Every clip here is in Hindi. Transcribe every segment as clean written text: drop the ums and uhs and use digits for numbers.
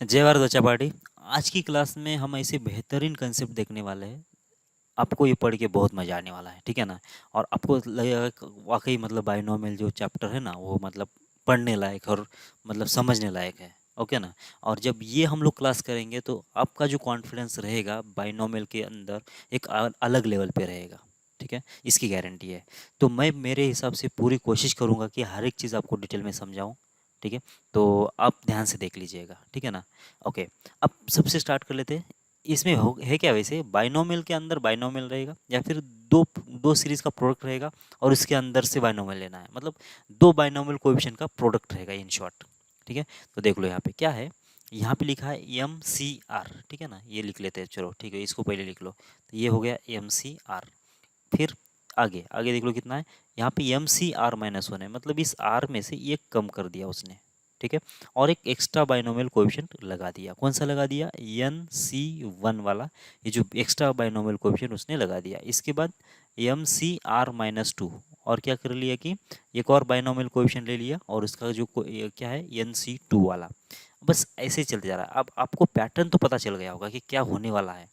जय भारत बच्चा पार्टी। आज की क्लास में हम ऐसे बेहतरीन कंसेप्ट देखने वाले हैं। आपको ये पढ़ के बहुत मज़ा आने वाला है, ठीक है ना। और आपको लगेगा कि वाकई मतलब बाइनोमियल जो चैप्टर है ना वो मतलब पढ़ने लायक और मतलब समझने लायक है। ओके ना। और जब ये हम लोग क्लास करेंगे तो आपका जो कॉन्फिडेंस रहेगा बाइनोमियल के अंदर एक अलग लेवल पे रहेगा। ठीक है, इसकी गारंटी है। तो मैं मेरे हिसाब से पूरी कोशिश करूँगा कि हर एक चीज़ आपको डिटेल में समझाऊँ। ठीक है, तो आप ध्यान से देख लीजिएगा, ठीक है ना। ओके, अब सबसे स्टार्ट कर लेते हैं। इसमें हो है क्या, वैसे बाइनोमियल के अंदर बाइनोमियल रहेगा या फिर दो दो सीरीज का प्रोडक्ट रहेगा और इसके अंदर से बाइनोमियल लेना है, मतलब दो बाइनोमियल कोएफिशिएंट का प्रोडक्ट रहेगा इन शॉर्ट। ठीक है, तो देख लो यहाँ पे क्या है। यहाँ पे लिखा है एम सी आर, ठीक है ना, ये लिख लेते हैं, चलो ठीक है, इसको पहले लिख लो। तो ये हो गया एम सी आर। फिर आगे आगे देख लो कितना है। यहाँ पे M C R minus one है, मतलब इस आर में से एक कम कर दिया उसने। ठीक है, और एक एक्स्ट्रा बाइनोमियल कोएफिशिएंट लगा दिया। कौन सा लगा दिया? एन सी वन वाला, ये जो एक्स्ट्रा बाइनोमियल कोएफिशिएंट उसने लगा दिया। इसके बाद M C R minus two, और क्या कर लिया कि एक और बाइनोमियल कोएफिशिएंट ले लिया और उसका जो ये क्या है, एन सी टू वाला। बस ऐसे ही चलते जा रहा है। अब आपको पैटर्न तो पता चल गया होगा कि क्या होने वाला है।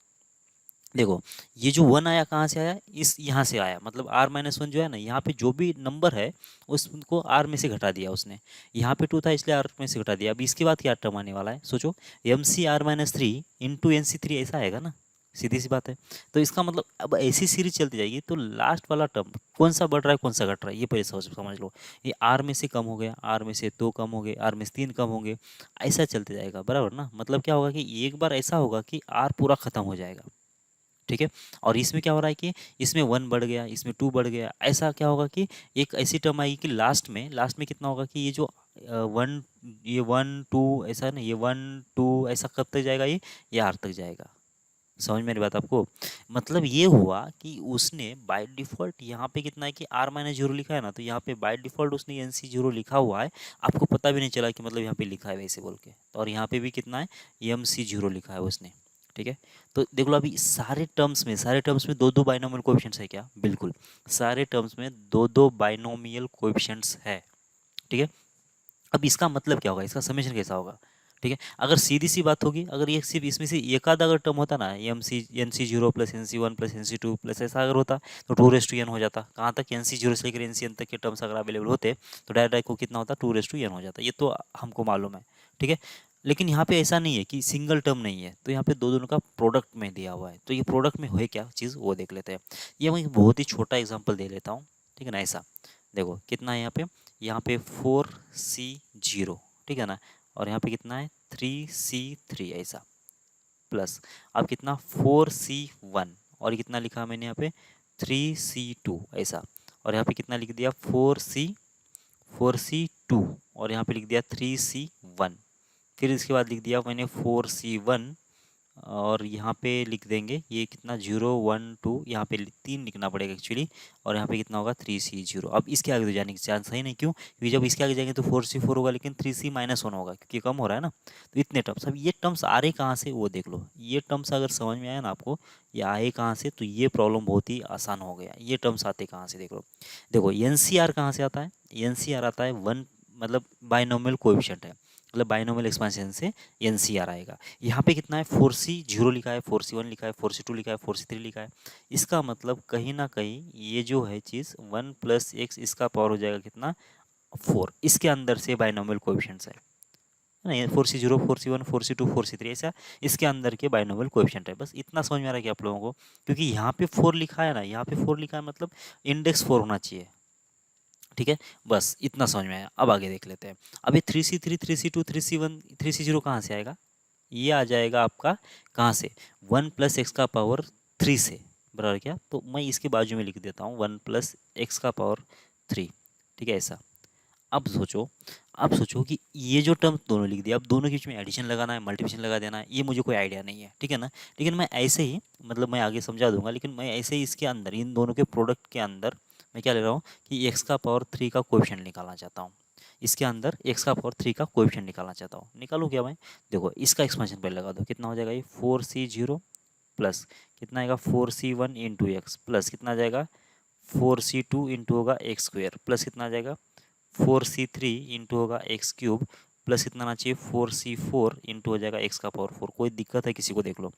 देखो, ये जो वन आया कहाँ से आया, इस यहाँ से आया, मतलब आर माइनस वन जो है ना, यहाँ पे जो भी नंबर है उसको आर में से घटा दिया उसने। यहाँ पे टू था इसलिए आर में से घटा दिया। अब इसके बाद क्या टर्म आने वाला है, सोचो। M C R minus three into N C three, ऐसा आएगा ना, सीधी सी बात है। तो इसका मतलब अब ऐसी सीरीज चलती जाएगी तो लास्ट वाला टर्म कौन सा बढ़ रहा है कौन सा घट रहा है ये पहले समझ लो। ये आर में से कम हो गया, आर में से दो कम हो गए, आर में से तीन कम हो गए, ऐसा चलते जाएगा, बराबर ना। मतलब क्या होगा कि एक बार ऐसा होगा कि आर पूरा खत्म हो जाएगा। ठीक है, और इसमें क्या हो रहा है कि इसमें वन बढ़ गया, इसमें टू बढ़ गया। ऐसा क्या होगा कि एक ऐसी टर्म आएगी कि लास्ट में कितना होगा कि ये जो वन, ये वन टू, ऐसा ना, ये वन टू ऐसा कब तक जाएगा, ये आर तक जाएगा। समझ मेरी बात आपको? मतलब ये हुआ कि उसने बाय डिफ़ॉल्ट यहाँ पे कितना है कि आर माइनस जीरो लिखा है ना, तो यहाँ पे बाय डिफ़ॉल्ट उसने एन सी जीरो लिखा हुआ है। आपको पता भी नहीं चला कि मतलब यहाँ पे लिखा है वैसे बोल के। तो और यहाँ पे भी कितना है, एम सी जीरो लिखा है उसने। ठीक है, तो देख लो अभी सारे टर्म्स में दो दो बाइनोमियल कोएफिशिएंट्स है क्या? बिल्कुल, सारे टर्म्स में दो दो बाइनोमियल कोएफिशिएंट्स है। ठीक है, अब इसका मतलब क्या होगा, इसका समेशन कैसा होगा? ठीक है, अगर सीधी सी बात होगी, अगर ये सिर्फ इसमें से एक आधा अगर टर्म होता ना, M C N C zero plus N C one plus N C two plus ऐसा अगर होता तो टू रेस टू एन हो जाता। कहाँ तक? एन सी जीरो से लेकर एन सी एन तक के टर्म्स अगर अवेलेबल होते तो डायरेक्ट को कितना होता, टू रेस टू एन हो जाता। ये तो हमको मालूम है। ठीक है, लेकिन यहाँ पे ऐसा नहीं है कि सिंगल टर्म नहीं है, तो यहाँ पे दो दोनों का प्रोडक्ट में दिया हुआ है। तो ये प्रोडक्ट में है क्या चीज़ वो देख लेते हैं। ये मैं एक बहुत ही छोटा एग्जाम्पल दे लेता हूँ, ठीक है ना। ऐसा देखो कितना है यहाँ पे फोर सी जीरो, ठीक है ना, और यहाँ पे कितना है थ्री सी थ्री, ऐसा प्लस अब कितना फोर सी वन, और कितना लिखा मैंने यहाँ पे थ्री सी टू, ऐसा। और यहाँ पे कितना लिख दिया फोर सी टू, और यहाँ पे लिख दिया थ्री सी वन। फिर इसके बाद लिख दिया मैंने फोर सी वन, और यहाँ पे लिख देंगे ये कितना जीरो वन टू, यहाँ पे तीन लिखना पड़ेगा एक्चुअली। और यहाँ पे कितना होगा थ्री सी जीरो। अब इसके आगे तो जाने की चांस है नहीं, क्यों? क्योंकि जब इसके आगे जाएंगे तो फोर सी फोर होगा, लेकिन थ्री सी माइनस वन होगा क्योंकि कम हो रहा है ना। तो इतने टर्म्स, अब ये टर्म्स आ रहे कहाँ से वो देख लो। ये टर्म्स अगर समझ में आया ना आपको, ये आए कहाँ से, तो ये प्रॉब्लम बहुत ही आसान हो गया। ये टर्म्स आते कहाँ से देख लो। देखो एन सी आर कहाँ से आता है, एन सी आर आता है वन, मतलब बाइनोमियल कोएफिशिएंट है, मतलब बाइनोमियल एक्सपेंशन से एन सी आर आएगा। यहाँ पे कितना है, फोर सी जीरो लिखा है, फोर सी वन लिखा है, फोर सी टू लिखा है, फोर सी थ्री लिखा है। इसका मतलब कहीं ना कहीं ये जो है चीज़ वन प्लस एक्स, इसका पावर हो जाएगा कितना, फोर। इसके अंदर से बाइनोमियल कोएफिशिएंट्स है ना, four C zero, four C one, four C two, four C three, ऐसा इसके अंदर के बाइनोमियल कोएफिशिएंट है। बस इतना समझ में आ रहा है कि आप लोगों को, क्योंकि यहाँ पे फोर लिखा है ना, यहाँ पे फोर लिखा है मतलब इंडेक्स फोर होना चाहिए। ठीक है, बस इतना समझ में आया। अब आगे देख लेते हैं। अब ये three C three, three C two, three C one, three C zero कहाँ से आएगा? ये आ जाएगा आपका कहाँ से, वन प्लस एक्स का पावर थ्री से, बराबर क्या? तो मैं इसके बाजू में लिख देता हूँ वन प्लस एक्स का पावर थ्री। ठीक है, ऐसा। अब सोचो कि ये जो टर्म दोनों लिख दिया, अब दोनों के बीच में एडिशन लगाना है, मल्टीप्लिकेशन लगा देना है, ये मुझे कोई आइडिया नहीं है, ठीक है ना। लेकिन मैं ऐसे ही, मतलब मैं आगे समझा दूंगा, लेकिन मैं ऐसे ही इसके अंदर, इन दोनों के प्रोडक्ट के अंदर मैं क्या ले रहा हूँ कि एक्स का पावर थ्री का कोएफिशिएंट निकालना चाहता हूँ। इसके अंदर एक्स का पावर थ्री का कोएफिशिएंट निकालना चाहता हूँ। निकालूँ क्या मैं? देखो इसका एक्सपेंशन पहले लगा दो, कितना हो जाएगा ये फोर सी जीरो प्लस कितना आएगा four C one into x, plus कितना आ जाएगा फोर सी टू इंटू होगा एक्स स्क्वेयर, प्लस कितना आ जाएगा फोर सी थ्री इंटू होगा एक्स क्यूब, प्लस कितना आना चाहिए 4c4 इंटू हो जाएगा x का पावर 4। कोई दिक्कत है किसी को देख लो।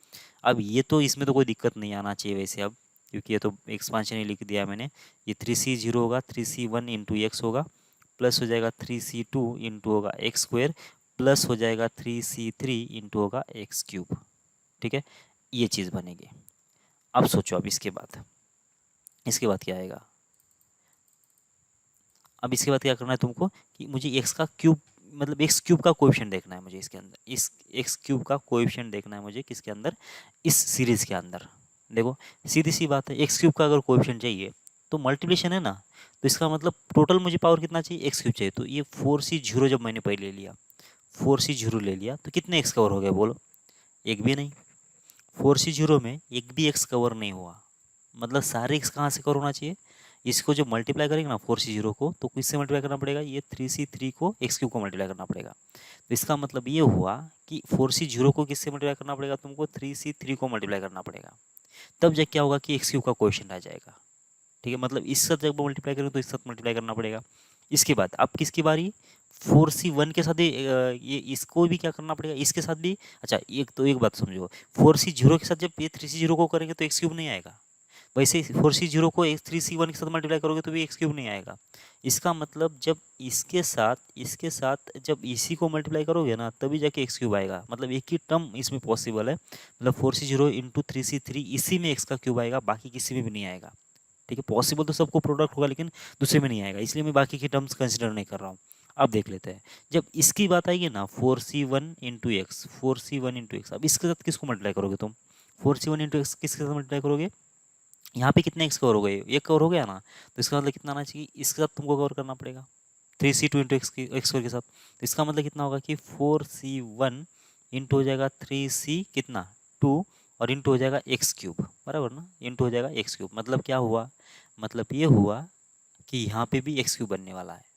अब ये तो इसमें तो कोई दिक्कत नहीं आना चाहिए वैसे अब, क्योंकि ये तो एक्सपांशन ही लिख दिया मैंने। ये 3c0 होगा, 3c1 इंटू एक्स होगा, प्लस हो जाएगा 3c2 इंटू होगा एक्स स्क्वेयर, प्लस हो जाएगा 3c3 इंटू होगा एक्स क्यूब। ठीक है, ये चीज़ बनेगी। अब सोचो, अब इसके बाद क्या आएगा। अब इसके बाद क्या करना है तुमको कि मुझे एक्स का क्यूब, मतलब एक्स क्यूब का कोएफिशिएंट देखना है मुझे इसके अंदर। इस एक्स क्यूब का कोएफिशिएंट देखना है मुझे किसके अंदर, इस सीरीज के अंदर। देखो सीधी सी बात है, एक्स क्यूब का अगर कोएफिशिएंट चाहिए तो मल्टीप्लिकेशन है ना, तो इसका मतलब टोटल मुझे पावर कितना चाहिए, एक्स क्यूब चाहिए। तो ये 4c0 जब मैंने पहले ले लिया, 4c0 ले लिया तो कितने एक्स कवर हो गए बोलो, एक भी नहीं। 4c0 में एक भी एक्स कवर नहीं हुआ, मतलब सारे एक्स कहाँ से कवर होना चाहिए। इसको जब मल्टीप्लाई करेंगे ना 4c0 को, तो किससे मल्टीप्लाई करना पड़ेगा, ये 3c3 को एक्स क्यूब को मल्टीप्लाई करना पड़ेगा। तो इसका मतलब ये हुआ कि 4c0 को किससे मल्टीप्लाई करना पड़ेगा, तुमको 3c3 को मल्टीप्लाई करना पड़ेगा। तब जब क्या होगा कि एक्स क्यूब का क्वेश्चन आ जाएगा। ठीक है, मतलब इस साथ जब मल्टीप्लाई करेंगे तो इस साथ मल्टीप्लाई करना पड़ेगा। इसके बाद अब किसकी बारी, 4c1 के साथ भी ये इसको भी क्या करना पड़ेगा, इसके साथ भी। अच्छा एक तो एक बात समझो, 4c0 के साथ जब ये 3c0 को करेंगे तो एक्स क्यूब नहीं आएगा, वैसे 4c0 को 3c1 के साथ मल्टीप्लाई करोगे तो भी एक्स क्यूब नहीं आएगा। इसका मतलब जब इसके साथ जब इसी को मल्टीप्लाई करोगे ना तभी जाके एक्स क्यूब आएगा, मतलब एक ही टर्म इसमें पॉसिबल है, मतलब 4c0 इंटू 3c3 इसी में एक्स का क्यूब आएगा, बाकी किसी में भी नहीं आएगा। ठीक है, पॉसिबल तो सबको प्रोडक्ट होगा लेकिन दूसरे में नहीं आएगा, इसलिए मैं बाकी की टर्म्स कंसिडर नहीं कर रहा हूँ। अब देख लेते हैं, जब इसकी बात आएगी ना 4c1 into x, 4c1 into x, अब इसके साथ किसको मल्टीप्लाई करोगे तुम, 4c1 इंटू एक्स किसके साथ मल्टीप्लाई करोगे, यहाँ पे कितने एक्स कवर हो गए, एक कवर हो गया ना, तो इसका मतलब कितना आना चाहिए, इसके साथ तुमको कवर करना पड़ेगा 3c2 इंटू एक्स स्क्वायर के साथ। तो इसका मतलब कितना होगा कि 4c1 इंटू हो जाएगा 3c कितना 2, और इंटू हो जाएगा एक्स क्यूब, बराबर ना, इंटू हो जाएगा एक्स क्यूब। मतलब क्या हुआ, मतलब ये हुआ कि यहाँ पे भी एक्स क्यूब बनने वाला है।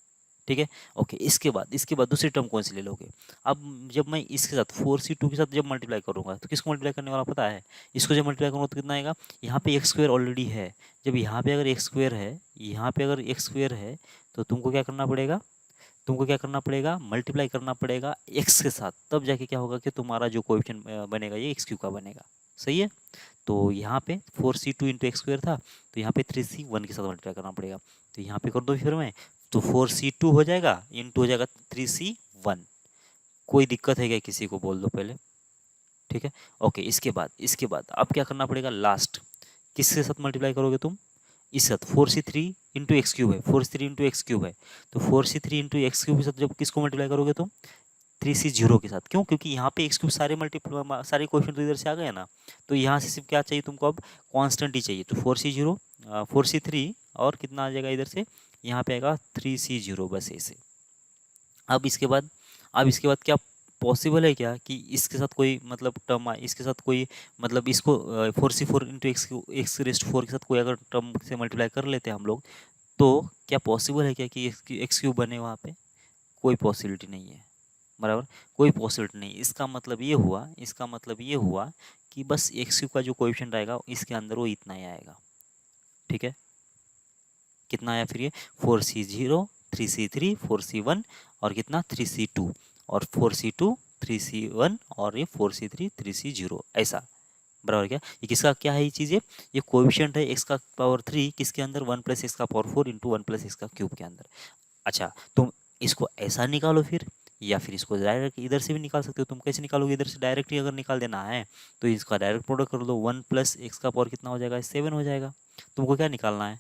ठीक है, ओके। इसके बाद दूसरी टर्म कौन सी ले लोगे। अब जब मैं इसके साथ 4c2 के साथ जब मल्टीप्लाई करूंगा तो किसको मल्टीप्लाई करने वाला पता है, इसको जब मल्टीप्लाई करूँगा तो कितना आएगा, यहाँ पे एक्स स्क्वायर ऑलरेडी है, जब यहाँ पे अगर एक्स स्क्वायर है, यहाँ पे अगर एक्स स्क्वायर है, तो तुमको क्या करना पड़ेगा, मल्टीप्लाई करना पड़ेगा एक्स के साथ, तब जाके क्या होगा कि तुम्हारा जो कोएफिशिएंट बनेगा ये एक्स क्यूब का बनेगा। सही है, तो यहाँ पे 4c2 इंटू एक्स स्क्वायर था, तो यहाँ पे 3c1 के साथ मल्टीप्लाई करना पड़ेगा, तो यहाँ पे कर दो फिर मैं, तो 4c2 हो जाएगा इंटू हो जाएगा 3c1। कोई दिक्कत है क्या किसी को, बोल दो पहले। ठीक है, ओके। इसके बाद अब क्या करना पड़ेगा, लास्ट किसके साथ मल्टीप्लाई करोगे तुम, इस साथ 4c3 इंटू एक्स क्यूब है, 4c3 इंटू एक्स क्यूब है, तो 4c3 इंटू एक्स क्यूब के साथ जब किसको मल्टीप्लाई करोगे तुम, 3c0 के साथ। क्यों, क्योंकि यहाँ पे एक्स क्यूब सारे क्वेश्चन तो इधर से आ गए ना, तो यहाँ से सिर्फ क्या चाहिए तुमको, अब कांस्टेंट ही चाहिए। तो 4c0 4c3 और कितना आ जाएगा इधर से, यहाँ पे आएगा 3c0, बस ऐसे। अब इसके बाद क्या पॉसिबल है क्या कि इसके साथ कोई मतलब टर्म आए, इसके साथ कोई मतलब इसको 4c4 इंटू एक्स रेस्ट 4 के साथ कोई अगर टर्म से मल्टीप्लाई कर लेते हैं हम लोग, तो क्या पॉसिबल है क्या कि एक्स क्यूब बने वहाँ पे, कोई पॉसिबिलिटी नहीं है, बराबर, कोई पॉसिबिलिटी नहीं। इसका मतलब ये हुआ कि बस एक्स क्यूब का जो कोएफिशिएंट आएगा इसके अंदर वो इतना ही आएगा। ठीक है, कितना आया फिर ये, 4c0 3c3 4c1 और कितना 3c2, और 4c2 3c1 और ये 4c3 3c0, ऐसा, बराबर। क्या ये किसका क्या है, ये चीज़ ये कोएफिशिएंट है एक्स का पावर 3 किसके अंदर, 1 प्लस एक्स का पावर 4 इंटू 1 प्लस एक्स का क्यूब के अंदर। अच्छा, तुम इसको ऐसा निकालो फिर, या फिर इसको डायरेक्ट इधर से भी निकाल सकते हो। तुम कैसे निकालोगे, इधर से डायरेक्ट ही अगर निकाल देना है तो इसका डायरेक्ट प्रोडक्ट कर दो, 1 प्लस एक्स का पावर कितना हो जाएगा, 7 हो जाएगा। तुमको क्या निकालना है,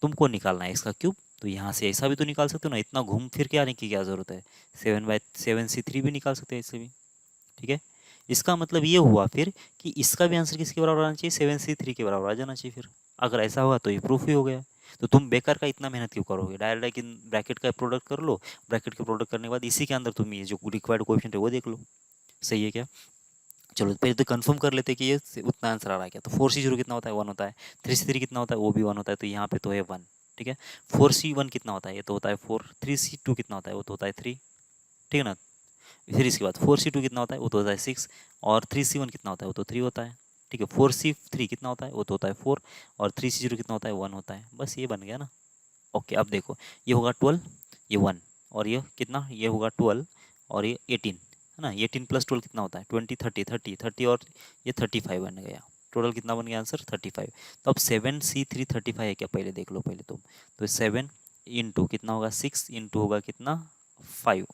तुमको निकालना है इसका क्यूब, तो यहाँ से ऐसा भी तो निकाल सकते हो ना, इतना घूम फिर के आने की क्या ज़रूरत है, 7/7c3 भी निकाल सकते हैं इससे भी। ठीक है, इसका मतलब ये हुआ फिर कि इसका भी आंसर किसके बराबर आना चाहिए, 7c3 के बराबर आ जाना चाहिए फिर। अगर ऐसा हुआ तो ये प्रूफ ही हो गया। तो तुम बेकार का इतना मेहनत क्यों करोगे, डायरेक्ट इन ब्रैकेट का प्रोडक्ट कर लो, ब्रैकेट का प्रोडक्ट करने के बाद इसी के अंदर तुम ये जो रिक्वायर्ड कोएफिशिएंट है वो देख लो। सही है क्या, चलो पहले तो कंफर्म कर लेते हैं कि ये उतना आंसर आ रहा है क्या। तो 4c0 कितना होता है, 1 होता है, 3c3 कितना होता है, वो भी 1 होता है, तो यहाँ पे तो है 1। ठीक है, 4c1 कितना होता है, ये तो होता है 4, 3c2 कितना होता है, वो तो होता है 3। ठीक है ना, फिर इसके बाद 4c2 कितना होता है, वो तो होता है 6, और 3c1 कितना होता है, वो तो 3 होता है। ठीक है, 4c3 कितना होता है, वो तो होता है 4, और 3c0 कितना होता है, 1 होता है। बस ये बन गया ना। ओके, अब देखो ये होगा 12, ये 1, और ये कितना, ये होगा 12, और ये 18 है ना, 18 प्लस 12 कितना होता है 20, 30, 30, 30 और ये 35 बन गया। टोटल कितना बन गया आंसर 35। तो अब 7C3 35 है क्या, पहले देख लो पहले तुम। तो 7 इंटू कितना होगा 6 इंटू होगा कितना 5,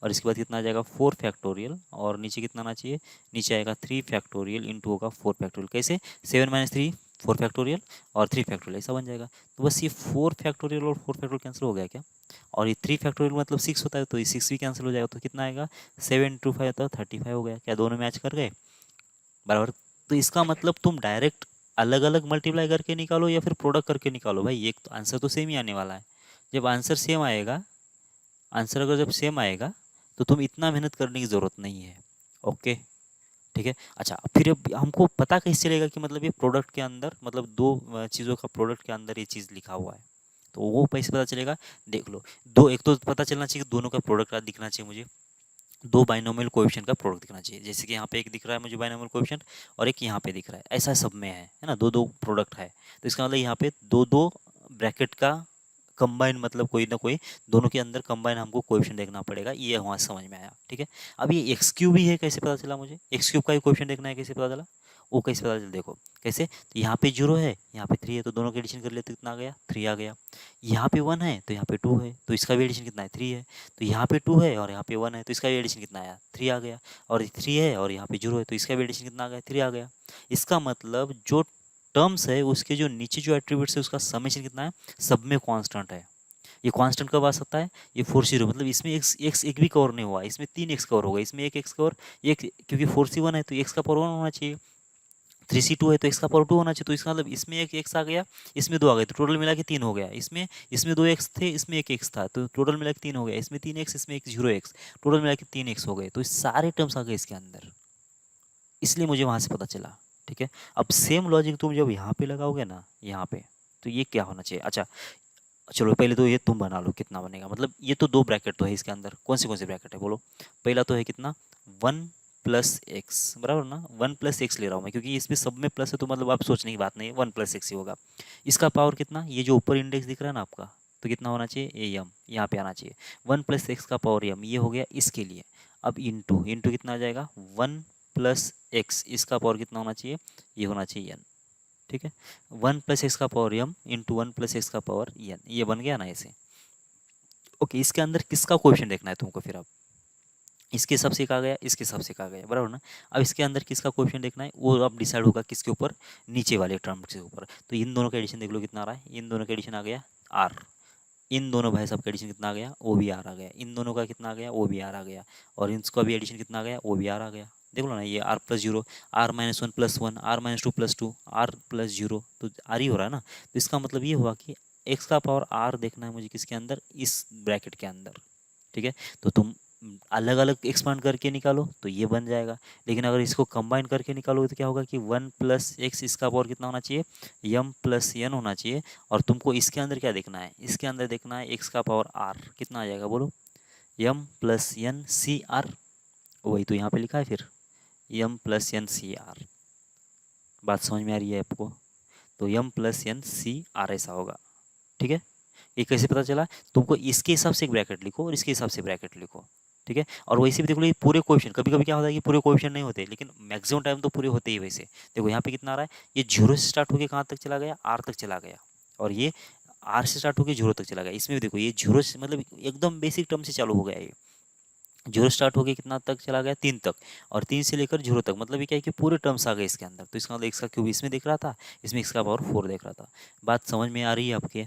और इसके बाद कितना आ जाएगा 4 फैक्टोरियल, और नीचे कितना आना चाहिए, नीचे आएगा 3 फैक्टोरियल इंटू होगा 4 फैक्टोरियल। कैसे 7 माइनस 3 4 फैक्टोरियल और 3 फैक्टोरियल ऐसा बन जाएगा। तो बस ये 4 फैक्टोरियल और 4 फैक्टोरियल कैंसिल हो गया क्या, और ये 3 फैक्टोरियल मतलब 6 होता है, तो ये 6 भी कैंसिल हो जाएगा। तो कितना आएगा 7 इंटू 5 होता है 35 हो गया। क्या दोनों मैच कर गए बराबर। तो इसका मतलब तुम डायरेक्ट अलग अलग मल्टीप्लाई करके निकालो या फिर प्रोडक्ट करके निकालो भाई, एक तो आंसर तो सेम ही आने वाला है। जब आंसर सेम आएगा, आंसर अगर जब सेम आएगा तो तुम इतना मेहनत करने की ज़रूरत नहीं है। ओके ठीक है। अच्छा फिर अब हमको पता कैसे चलेगा कि मतलब ये प्रोडक्ट के अंदर मतलब दो चीज़ों का प्रोडक्ट के अंदर ये चीज़ लिखा हुआ है, तो वो कैसे पता चलेगा, देख लो। दो, एक तो पता चलना चाहिए कि दोनों का प्रोडक्ट दिखना चाहिए मुझे, दो बाइनोमियल कोएफिशिएंट का प्रोडक्ट दिखना चाहिए। जैसे कि यहाँ पे एक दिख रहा है मुझे बाइनोमियल कोएफिशिएंट और एक यहाँ पे दिख रहा है, ऐसा सब में है ना, दो दो प्रोडक्ट है। तो इसका मतलब यहाँ पे दो दो ब्रैकेट का कंबाइन मतलब कोई ना कोई दोनों के अंदर कंबाइन हमको कोएफिशिएंट देखना पड़ेगा, ये वहाँ समझ में आया। ठीक है। अब ये एक्स क्यूब ही है, कैसे पता चला मुझे, एक्स क्यूब का ही कोएफिशिएंट देखना है, कैसे पता चला, वो कैसे पता चला देखो कैसे। तो यहाँ पे 0 है, यहाँ पे 3 है, तो दोनों का एडिशन कर लेते कितना आ गया 3 आ गया। यहाँ पे 1 है तो यहाँ पे 2 है, तो इसका भी एडिशन कितना है 3 है। तो यहाँ पे 2 है और यहाँ पे 1 है, तो इसका भी एडिशन कितना आया 3 आ गया। और 3 है और यहाँ पे 0 है, तो इसका भी एडिशन कितना आ गया 3 आ गया। इसका मतलब जो टर्म्स है उसके जो नीचे जो एट्रीब्यूट्स है उसका समेशन कितना है, सब में कांस्टेंट है। ये कांस्टेंट कब आ सकता है, ये 4 0 मतलब इसमें एक्स एक भी कवर नहीं हुआ, इसमें 3 एक्स कवर होगा, इसमें एक एक्स कवर एक, क्योंकि 4C1 है तो एक्स का पावर 1 होना चाहिए, 3C2 है तो एक्स का पावर 2 होना चाहिए। तो इसका मतलब इसमें एक एक्स आ गया, इसमें 2 आ गए, तो टोटल मिला के 3 हो गया। इसमें इसमें 2 एक्स थे, इसमें एक एक्स था, तो टोटल मिला के 3 हो गया। इसमें 3 एक्स, इसमें एक 0 एक्स, टोटल मिला के 3 एक्स हो गए। तो इस सारे टर्म्स आ गए इसके अंदर, इसलिए मुझे वहां से पता चला। ठीक है। अब सेम लॉजिक तुम जब यहाँ पे लगाओगे ना, यहाँ पे, तो ये क्या होना चाहिए। अच्छा चलो पहले तो ये तुम बना लो कितना बनेगा, मतलब ये तो दो ब्रैकेट तो है इसके अंदर, कौन से ब्रैकेट है बोलो। पहला तो है कितना 1 + x बराबर ना, 1 + x ले रहा हूँ मैं क्योंकि इसमें सब में प्लस है, तो मतलब आप सोचने की बात नहीं है 1 + x ही होगा। इसका पावर कितना, ये जो ऊपर इंडेक्स दिख रहा है ना आपका, तो कितना होना चाहिए ए एम, यहाँ पे आना चाहिए 1 + x का पावर एम, ये हो गया इसके लिए। अब इंटू इंटू कितना आ जाएगा 1 + x, इसका पावर कितना होना चाहिए, ये होना चाहिए n। ठीक है। 1 + x का पावर m इंटू 1 + x का पावर n, ये बन गया ना ऐसे। ओके इसके अंदर किसका कोएफिशिएंट देखना है तुमको, फिर अब इसके हिसाब से कहा गया, इसके हिसाब से कहा गया बराबर ना। अब इसके अंदर किसका कोएफिशिएंट देखना है, वो अब डिसाइड होगा किसके ऊपर, नीचे वाले टर्म के ऊपर। तो इन दोनों का एडिशन देख लो कितना आ रहा है, इन दोनों का एडिशन आ गया r, इन दोनों भाई साहब का एडिशन कितना आ गया, ओ बी आर आ गया, इन दोनों का कितना आ गया, ओ बी आर आ गया, और इनका भी एडिशन कितना आ गया, ओ बी आर आ गया। देख लो ना, ये r + 0, r-1 + 1, r-2 + 2, r + 0, तो r ही हो रहा है ना। तो इसका मतलब ये हुआ कि x का पावर r देखना है मुझे किसके अंदर, इस ब्रैकेट के अंदर। ठीक है। तो तुम अलग अलग एक्सपांड करके निकालो तो ये बन जाएगा, लेकिन अगर इसको कंबाइन करके निकालोगे तो क्या होगा कि 1 + x, इसका पावर कितना होना चाहिए m + n होना चाहिए। और तुमको इसके अंदर क्या देखना है, इसके अंदर देखना है x का पावर r कितना आ जाएगा बोलो, m + n c r, वही तो यहाँ पे लिखा है फिर m + n c r। बात समझ में आ रही है आपको, तो m + n c r ऐसा होगा। ठीक है। ये कैसे पता चला, तुमको इसके हिसाब से एक ब्रैकेट लिखो और इसके हिसाब से ब्रैकेट लिखो। ठीक है। और वैसे भी देखो ये पूरे कोएफिशिएंट, कभी कभी क्या होता है कि पूरे कोएफिशिएंट नहीं होते, लेकिन मैक्सिमम टाइम तो पूरे होते ही। वैसे देखो यहाँ पे कितना आ रहा है, ये 0 से स्टार्ट होकर कहाँ तक चला गया, r तक चला गया, और ये r से स्टार्ट होकर 0 तक चला गया। इसमें भी देखो ये 0 से मतलब एकदम बेसिक टर्म से चालू हो गया, ये 0 स्टार्ट होकर कितना तक चला गया 3 तक, और 3 से लेकर 0 तक, मतलब ये क्या है कि पूरे टर्म्स आ गए इसके अंदर। तो इसका मतलब x का क्यूब इसमें दिख रहा था, इसमें x का पावर 4 देख रहा था। बात समझ में आ रही है आपके।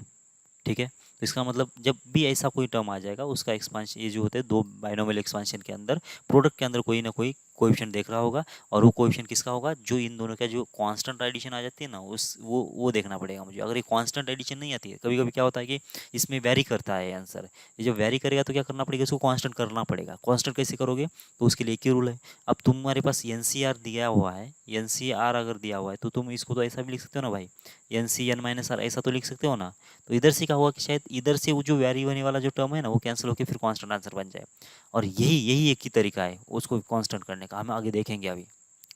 ठीक है। तो इसका मतलब जब भी ऐसा कोई टर्म आ जाएगा उसका एक्सपांशन, ये जो होते हैं दो बाइनोमियल एक्सपांशन के अंदर, प्रोडक्ट के अंदर कोई ना कोई कोएफिशिएंट देख रहा होगा, और वो कोएफिशिएंट किसका होगा, जो इन दोनों का जो कांस्टेंट एडिशन आ जाती है ना, उस वो देखना पड़ेगा मुझे। अगर ये कांस्टेंट एडिशन नहीं आती है, कभी कभी क्या होता है कि इसमें वेरी करता है आंसर, ये जब वेरी करेगा तो क्या करना पड़ेगा, इसको कांस्टेंट करना पड़ेगा। कांस्टेंट कैसे करोगे, तो उसके लिए एक ही रूल है। अब तुम्हारे पास एनसीआर दिया हुआ है, एनसीआर अगर दिया हुआ है तो तुम इसको तो ऐसा भी लिख सकते हो ना भाई, NC n - r ऐसा तो लिख सकते हो ना। तो इधर से क्या हुआ कि शायद इधर से वो जो वेरी होने वाला जो टर्म है ना, वो कैंसिल होकर फिर कांस्टेंट आंसर बन जाए। और यही यही एक ही तरीका है उसको कांस्टेंट करने का, हम आगे देखेंगे अभी।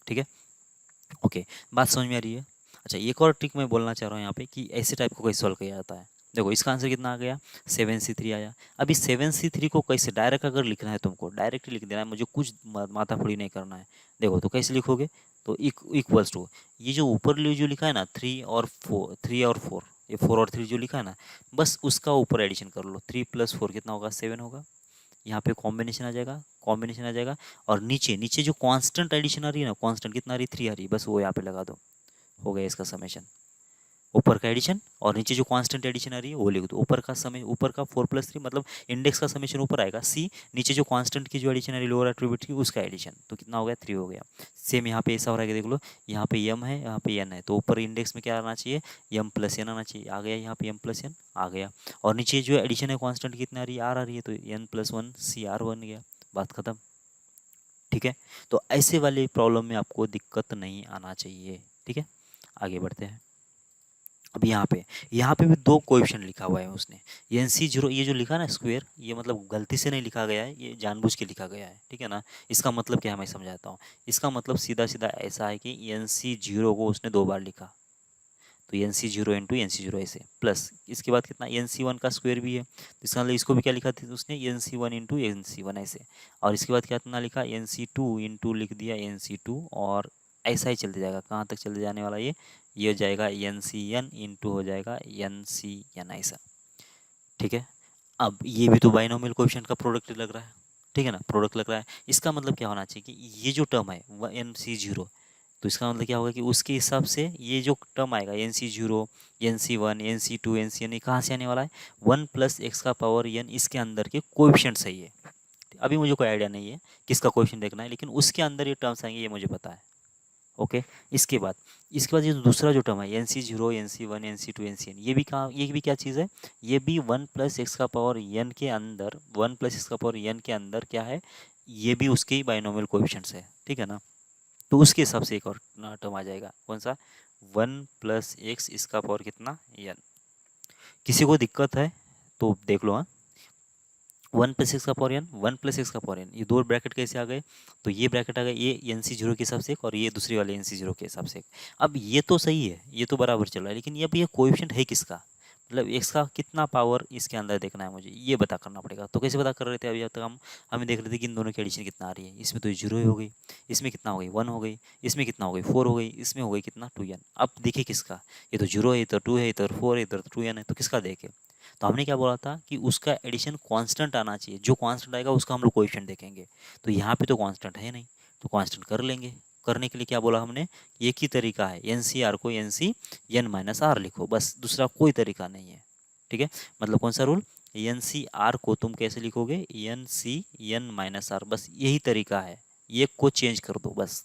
ठीक है। ओके बात समझ में आ रही है। अच्छा एक और ट्रिक मैं बोलना चाह रहा हूँ यहाँ पे कि ऐसे टाइप को कैसे सॉल्व किया जाता है। देखो इसका आंसर कितना आ गया, 7C3 आया। अभी 7C3 को कैसे डायरेक्ट अगर लिखना है तुमको, डायरेक्ट लिख देना है, मुझे कुछ माथापड़ी नहीं करना है। देखो तो कैसे लिखोगे, तो इक्वल्स टू, ये जो ऊपर जो लिखा है ना 3 और 4, ये 4 और 3 जो लिखा है ना, बस उसका ऊपर एडिशन कर लो। 3 + 4 कितना होगा, 7 होगा। यहाँ पे कॉम्बिनेशन आ जाएगा, कॉम्बिनेशन आ जाएगा। और नीचे नीचे जो कांस्टेंट एडिशन आ रही है ना, कांस्टेंट कितना आ रही है, 3 आ रही है, बस वो यहाँ पे लगा दो, हो गया इसका समेशन। ऊपर का एडिशन और नीचे जो कांस्टेंट एडिशन आ रही है वो लिख दो। ऊपर का समय, ऊपर का 4 + 3 मतलब इंडेक्स का समेशन ऊपर आएगा सी, नीचे जो कांस्टेंट की जो एडिशन आ रही है लोअर एट्रीब्यूट की, उसका एडिशन, तो कितना हो गया, 3 हो गया। सेम यहाँ पे ऐसा हो रहा है कि देख लो, यहाँ पे एम है, यहाँ पे एन है, तो ऊपर इंडेक्स में क्या आना चाहिए, m+n आना चाहिए, आ गया यहाँ पे m+n आ गया। और नीचे जो एडिशन है कांस्टेंट कितना आ रही है, आर आ रही है, तो n+1 सी आर बन गया, बात खत्म। ठीक है, तो ऐसे वाले प्रॉब्लम में आपको दिक्कत नहीं आना चाहिए। ठीक है, आगे बढ़ते हैं। अब यहाँ पे भी दो कोएफिशिएंट लिखा हुआ है उसने, NC0, ये जो लिखा ना स्क्वायर, ये मतलब गलती से नहीं लिखा गया है, ये जानबूझ के लिखा गया है। ठीक है ना, इसका मतलब क्या है मैं समझाता हूँ। इसका मतलब सीधा सीधा ऐसा है कि NC0 को उसने 2 बार लिखा, तो NC0 × NC0 ऐसे, प्लस इसके बाद कितना, NC1 का स्क्वायर भी है, तो इसका मतलब इसको भी क्या लिखा था उसने, NC1 × NC1 ऐसे। और इसके बाद क्या कितना लिखा, NC2 लिख दिया NC2, और ऐसा ही चलते जाएगा, कहाँ तक चलते जाने वाला ये हो जाएगा NCn × हो जाएगा NCn ऐसा। ठीक है, अब ये भी तो बाइनोमियल कोएफिशिएंट का प्रोडक्ट लग रहा है। ठीक है ना, प्रोडक्ट लग रहा है। इसका मतलब क्या होना चाहिए कि ये जो टर्म है NC0, तो इसका मतलब क्या होगा कि उसके हिसाब से ये जो टर्म आएगा NC0, NC1, NC2, NCn, ये कहाँ से आने वाला है, 1 + x⁴n इसके अंदर के कोएफिशिएंट सही है। अभी मुझे कोई आइडिया नहीं है किसका कोएफिशिएंट देखना है, लेकिन उसके अंदर ये टर्म्स आएंगे ये मुझे पता है। ओके, इसके बाद ये दूसरा जो टर्म है NC0, NC1, NC2, NCn, ये भी क्या चीज़ है, ये भी 1 + x⁴n के अंदर, 1 + x⁴n के अंदर क्या है, ये भी उसके बाइनोमियल कोएफिशिएंट्स है। ठीक है ना, तो उसके हिसाब से एक और टर्म आ जाएगा, कौन सा, 1 + x इसका पावर कितना, n। किसी को दिक्कत है तो देख लो। हाँ, 1 + x⁴n, 1 + x⁴n, ये दो ब्रैकेट कैसे आ गए, तो ये ब्रैकेट आ गए, ये NC0 के हिसाब से एक, और ये दूसरी वाले NC0 के हिसाब से एक। अब ये तो सही है, ये तो बराबर चल रहा है, लेकिन अब ये कोएफिशिएंट है किसका, मतलब x का कितना पावर इसके अंदर देखना है मुझे, ये पता करना पड़ेगा। तो कैसे पता कर रहे थे, अभी अब तक हमें देख रहे थे कि इन दोनों की एडिशन कितना आ रही है, इसमें तो 0 हो गई, इसमें कितना हो गई, 1 हो गई, इसमें कितना हो गई, 4 हो गई, इसमें हो गई कितना, 2n। अब देखिए किसका, ये तो 0 है, इधर 2 है, इधर 4 है, इधर 2n है, तो किसका देखे, तो हमने क्या बोला था कि उसका एडिशन कांस्टेंट आना चाहिए, जो कांस्टेंट आएगा उसका हम लोग कोएफिशिएंट देखेंगे। तो यहाँ पे तो कांस्टेंट है नहीं, तो कांस्टेंट कर लेंगे। करने के लिए क्या बोला हमने, एक ही तरीका है, NCR को NCn-r लिखो, बस दूसरा कोई तरीका नहीं है। ठीक है, मतलब कौन सा रूल, NCR को तुम कैसे लिखोगे, NCn-r, बस यही तरीका है, एक को चेंज कर दो बस।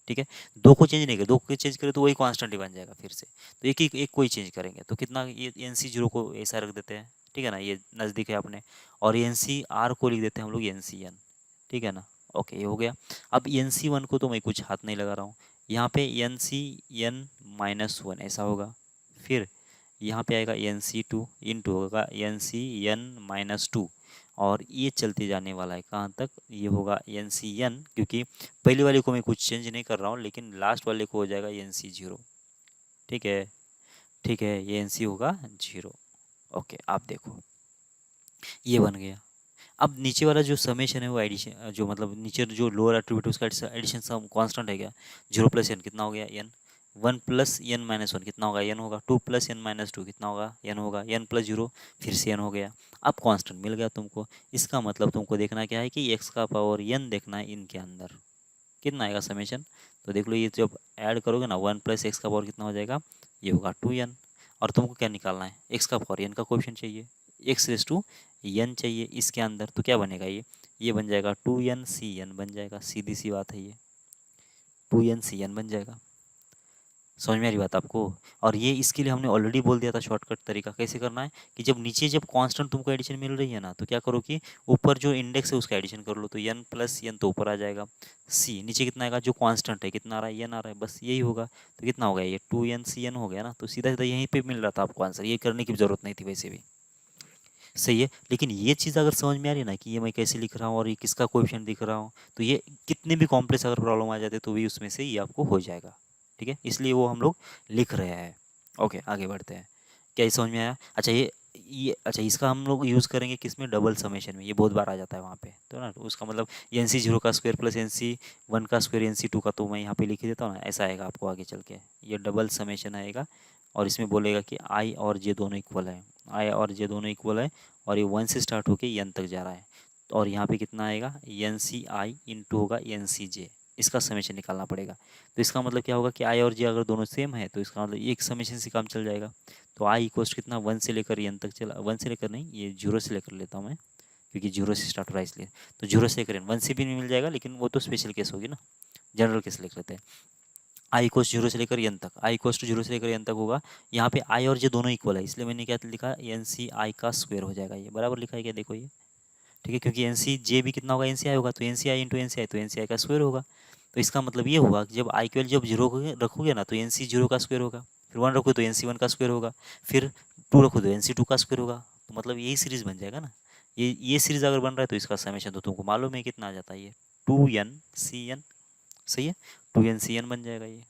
ठीक है, दो को चेंज नहीं कर, दो को चेंज करें तो वही कांस्टेंट ही बन जाएगा फिर से, तो एक को ही चेंज करेंगे, तो कितना, ये NC0 को ऐसा रख देते हैं। ठीक है ना, ये नज़दीक है अपने, और NCR को लिख देते हैं हम लोग NCn। ठीक है ना, ओके, ये हो गया। अब NC1 को तो मैं कुछ हाथ नहीं लगा रहा हूँ, यहाँ पे NCn-1 ऐसा होगा, फिर यहाँ पे आएगा NC2 इंटू होगा NCn-2, और ये चलते जाने वाला है कहाँ तक, ये होगा NCn, क्योंकि पहले वाले को मैं कुछ चेंज नहीं कर रहा हूँ, लेकिन लास्ट वाले को हो जाएगा NC0। ठीक है, ठीक है, ये NC होगा 0। ओके, आप देखो ये बन गया। अब नीचे वाला जो समेशन है वो एडिशन, जो मतलब नीचे जो लोअर एट्रीब्यूट उसका एडिशन सम कांस्टेंट है क्या, 0 + n कितना हो गया n, 1 + n-1 कितना होगा n होगा, 2 + n-2 कितना होगा n होगा, n+0 फिर से n हो गया। अब कांस्टेंट मिल गया तुमको, इसका मतलब तुमको देखना क्या है कि x का पावर n देखना है इनके अंदर, कितना आएगा समेशन। तो देख लो ये जब ऐड करोगे ना, 1 + x का पावर कितना हो जाएगा, ये होगा 2n। और तुमको क्या निकालना है, x का पावर n का कोएफिशिएंट चाहिए, x⁻n चाहिए इसके अंदर, तो क्या बनेगा, ये बन जाएगा 2nCn बन जाएगा, सीधी सी बात है, ये 2nCn बन जाएगा। समझ में आ रही बात आपको। और ये इसके लिए हमने ऑलरेडी बोल दिया था शॉर्टकट तरीका कैसे करना है, कि जब नीचे जब कांस्टेंट तुमको एडिशन मिल रही है ना, तो क्या करो कि ऊपर जो इंडेक्स है उसका एडिशन कर लो, तो n+n तो ऊपर आ जाएगा, c नीचे कितना आएगा, जो कांस्टेंट है कितना आ रहा है, n आ रहा है, बस यही होगा, तो कितना हो गया, ये 2nCn हो गया ना, तो सीधा सीधा यहीं पे मिल रहा था आपको आंसर, ये करने की जरूरत नहीं थी वैसे भी। सही है, लेकिन ये चीज़ अगर समझ में आ रही है ना कि ये मैं कैसे लिख रहा हूँ और ये किसका कोएफिशिएंट दिख रहा हूँ, तो ये कितने भी कॉम्प्लेक्स अगर प्रॉब्लम आ जाते तो भी उसमें से ये आपको हो जाएगा। ठीक है, इसलिए वो हम लोग लिख रहे हैं। ओके, आगे बढ़ते हैं, क्या ये समझ में आया। अच्छा, ये ये अच्छा, इसका हम लोग यूज़ करेंगे किस में, डबल समेशन में, ये बहुत बार आ जाता है वहाँ पे, तो ना तो उसका मतलब एन सी जीरो का square plus N C one का स्क्वायर एन सी टू का, तो मैं यहाँ पे लिख ही देता हूँ ना, ऐसा आएगा आपको आगे चल के, ये डबल समेशन आएगा। और इसमें बोलेगा कि आई और जे दोनों इक्वल है, आई और जे दोनों इक्वल है, और ये वन से स्टार्ट होके एन तक जा रहा है। और यहाँ पे कितना आएगा, एन सी आई इंटू होगा एन सी जे, इसका समेशन निकालना पड़ेगा। तो इसका मतलब क्या होगा कि आई और जे अगर दोनों सेम है तो इसका मतलब एक समेशन से काम चल जाएगा। तो आई इक्वल्स कितना, वन से लेकर एन तक चला, वन से लेकर नहीं, ये जीरो से लेकर लेता हूँ मैं, क्योंकि जीरो से स्टार्ट हो रहा है इसलिए। तो जीरो से लेकर एन, वन से भी नहीं मिल जाएगा, लेकिन वो तो स्पेशल केस होगी ना, जनरल केस लिख लेते हैं। आई इक्वल्स जीरो से लेकर एन तक, आई इक्वल्स टू जीरो से लेकर एन तक होगा। यहाँ पे आई और जे दोनों इक्वल है, इसलिए मैंने क्या लिखा, एन सी आई का स्क्वायर हो जाएगा, ये बराबर लिखा है क्या, देखो ये, ठीक है, क्योंकि एन सी जे भी कितना होगा, एन सी आई होगा, तो एन सी आई इंटू एन सी आई, तो एन सी आई का स्क्वायर होगा। तो इसका मतलब ये हुआ कि जब आई की वैल्यू जब जीरो रखोगे ना, तो एन सी जीरो का स्क्वायर होगा, फिर वन रखो तो एन सी वन का स्क्वायर होगा, फिर टू रखो तो एन सी टू का स्क्वायर होगा। तो मतलब यही सीरीज बन जाएगा ना, ये सीरीज अगर बन रहा है तो इसका समेशन तो तुमको मालूम है कितना आ जाता है, ये टू एन सी एन, सही है, टू एन सी एन बन जाएगा ये,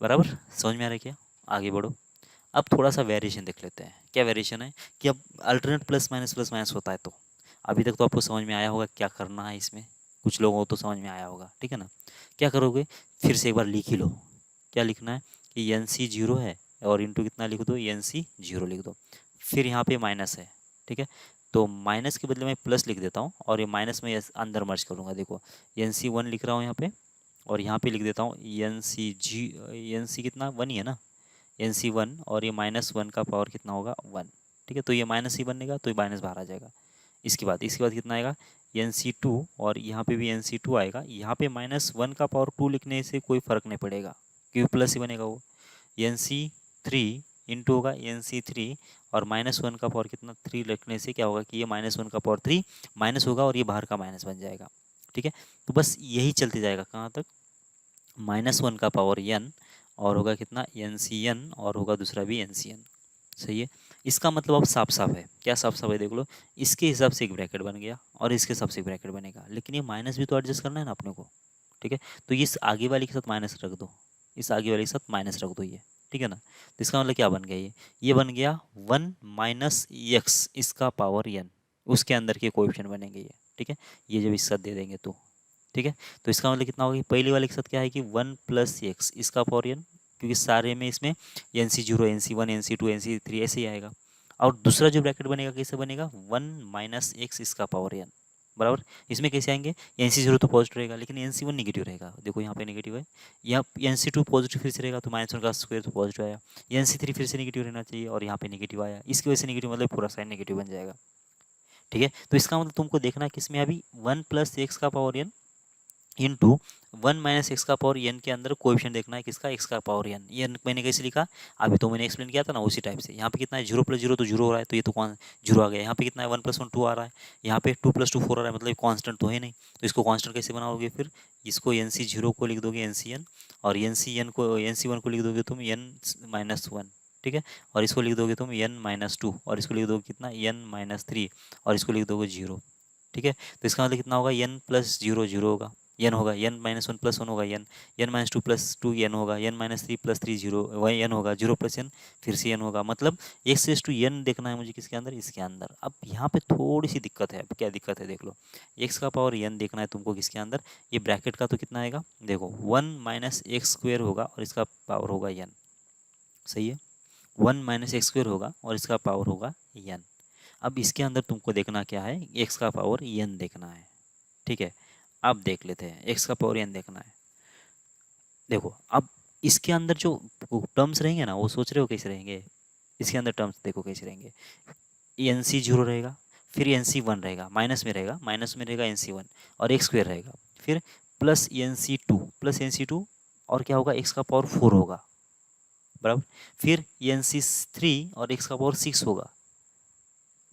बराबर। समझ में आ रहा है क्या, आगे बढ़ो। अब थोड़ा सा वेरिएशन देख लेते हैं, क्या वेरिएशन है कि अब अल्टरनेट प्लस माइनस होता है, तो अभी तक तो आपको समझ में आया होगा क्या करना है इसमें, कुछ लोगों को तो समझ में आया होगा, ठीक है ना। क्या करोगे, फिर से एक बार लिख ही लो, क्या लिखना है कि एन सी जीरो है, और इंटू कितना लिख दो, एन सी जीरो लिख दो, फिर यहाँ पे माइनस है, ठीक है, तो माइनस के बदले में प्लस लिख देता हूँ, और ये माइनस में अंदर मर्ज करूँगा, देखो एन सी वन लिख रहा हूँ यहाँ पे, और यहाँ पे लिख देता हूँ एन सी जी, एन सी कितना, वन ही है ना, एन सी वन, और ये माइनस वन का पावर कितना होगा, वन, ठीक है, तो ये माइनस ही बनेगा, तो ये माइनस बाहर आ जाएगा। इसके बाद कितना आएगा, एन सी टू, और यहाँ पे भी एन सी टू आएगा, यहाँ पे माइनस वन का पावर टू लिखने से कोई फर्क नहीं पड़ेगा, क्योंकि प्लस ही बनेगा वो। एन सी थ्री इंटू होगा एन सी थ्री, और माइनस वन का पावर कितना, थ्री लिखने से क्या होगा कि ये माइनस वन का पावर थ्री माइनस होगा, और ये बाहर का माइनस बन जाएगा, ठीक है। तो बस यही चलते जाएगा कहाँ तक, माइनस वन का पावर एन, और होगा कितना, एन सी एन, और होगा दूसरा भी एन सी एन, सही है। इसका मतलब अब साफ साफ है, क्या साफ साफ है, देख लो, इसके हिसाब से एक ब्रैकेट बन गया, और इसके हिसाब से एक ब्रैकेट बनेगा, लेकिन ये माइनस भी तो एडजस्ट करना है ना अपने को, ठीक है। तो इस आगे वाले के साथ माइनस रख दो, इस आगे वाले के साथ माइनस रख दो, ये ठीक है ना। तो इसका मतलब क्या बन गया, ये बन गया वन माइनस एक्स इसका पावर एन, उसके अंदर के कोएफिशिएंट बनेंगे ये, ठीक है, ये जब इसका दे देंगे तो, ठीक है। तो इसका मतलब कितना होगा, पहले वाले के साथ क्या है कि वन प्लस एक्स इसका पावर एन, क्योंकि सारे में इसमें N C zero, N C one, N C two, N C three ऐसे ही आएगा। और दूसरा जो ब्रैकेट बनेगा कैसे बनेगा, वन माइनस एक्स इसका पावर एन, बराबर। इसमें कैसे आएंगे, एन सी जीरो तो पॉजिटिव रहेगा, लेकिन एन सी वन निगेटिव रहेगा, देखो यहाँ पे निगेटिव है, यहाँ एन सी टू पॉजिटिव फिर से रहेगा, तो माइनस वन का स्क्वायर तो पॉजिटिव आया, एन सी थ्री फिर से निगेटिव रहना चाहिए, और यहाँ पे निगेटिव आया, इसकी वजह से निगेटिव मतलब पूरा साइन निगेटिव बन जाएगा, ठीक है। तो इसका मतलब तुमको देखना है किसमें, अभी वन प्लस एक्स का power N into one minus X का पावर एन के अंदर कोएफिशिएंट देखना है किसका, एक्स का पावर एन, ये मैंने कैसे लिखा, अभी तो मैंने एक्सप्लेन किया था ना उसी टाइप से। यहाँ पे कितना है, जीरो प्लस जीरो तो जीरो हो रहा है, तो ये तो कौन जीरो आ गया, यहाँ पे कितना है, वन प्लस वन टू आ रहा है, यहाँ पे टू प्लस टू फोर आ रहा है, मतलब कॉन्स्टेंट तो है नहीं, तो इसको कॉन्स्टेंट कैसे बनाओगे, फिर इसको एन सी जीरो को लिख दोगे एन सी एन, और एन सी एन को, एन सी वन को लिख दोगे तुम एन माइनस वन, ठीक है, और इसको लिख दोगे तुम एन माइनस टू, और इसको लिख दोगे कितना, एन माइनस थ्री, और इसको लिख दोगे जीरो, ठीक है। तो इसका मतलब कितना होगा, एन प्लस जीरो जीरो होगा, एन होगा, n minus one plus one होगा n, n minus two plus two n होगा, n minus three plus three zero वही एन होगा, जीरो प्लस एन फिर से एन होगा, मतलब एक्स रेस टू एन देखना है मुझे किसके अंदर, इसके अंदर। अब यहाँ पे थोड़ी सी दिक्कत है, अब क्या दिक्कत है देख लो, एक्स का पावर एन देखना है तुमको किसके अंदर, ये ब्रैकेट का तो कितना आएगा, देखो वन माइनस एक्स स्क्वेयर होगा, और इसका पावर होगा एन, सही है, वन माइनस एक्स स्क्वेयर होगा, और इसका पावर होगा एन। अब इसके अंदर तुमको देखना क्या है, एक्स का पावर एन देखना है, ठीक है। अब देख लेते हैं, एक्स का पावर एन देखना है, देखो अब इसके अंदर जो टर्म्स रहेंगे ना, वो सोच रहे हो कैसे रहेंगे, इसके अंदर टर्म्स देखो कैसे रहेंगे, एन सी जीरो रहेगा, फिर एन सी वन रहेगा, माइनस में रहेगा एन सी वन, और एक्स स्क्वेयर रहेगा, फिर plus N C two, plus N C two, और क्या होगा, एक्स का पावर फोर होगा, बराबर, फिर एन सी थ्री, और एक्स का पावर सिक्स होगा,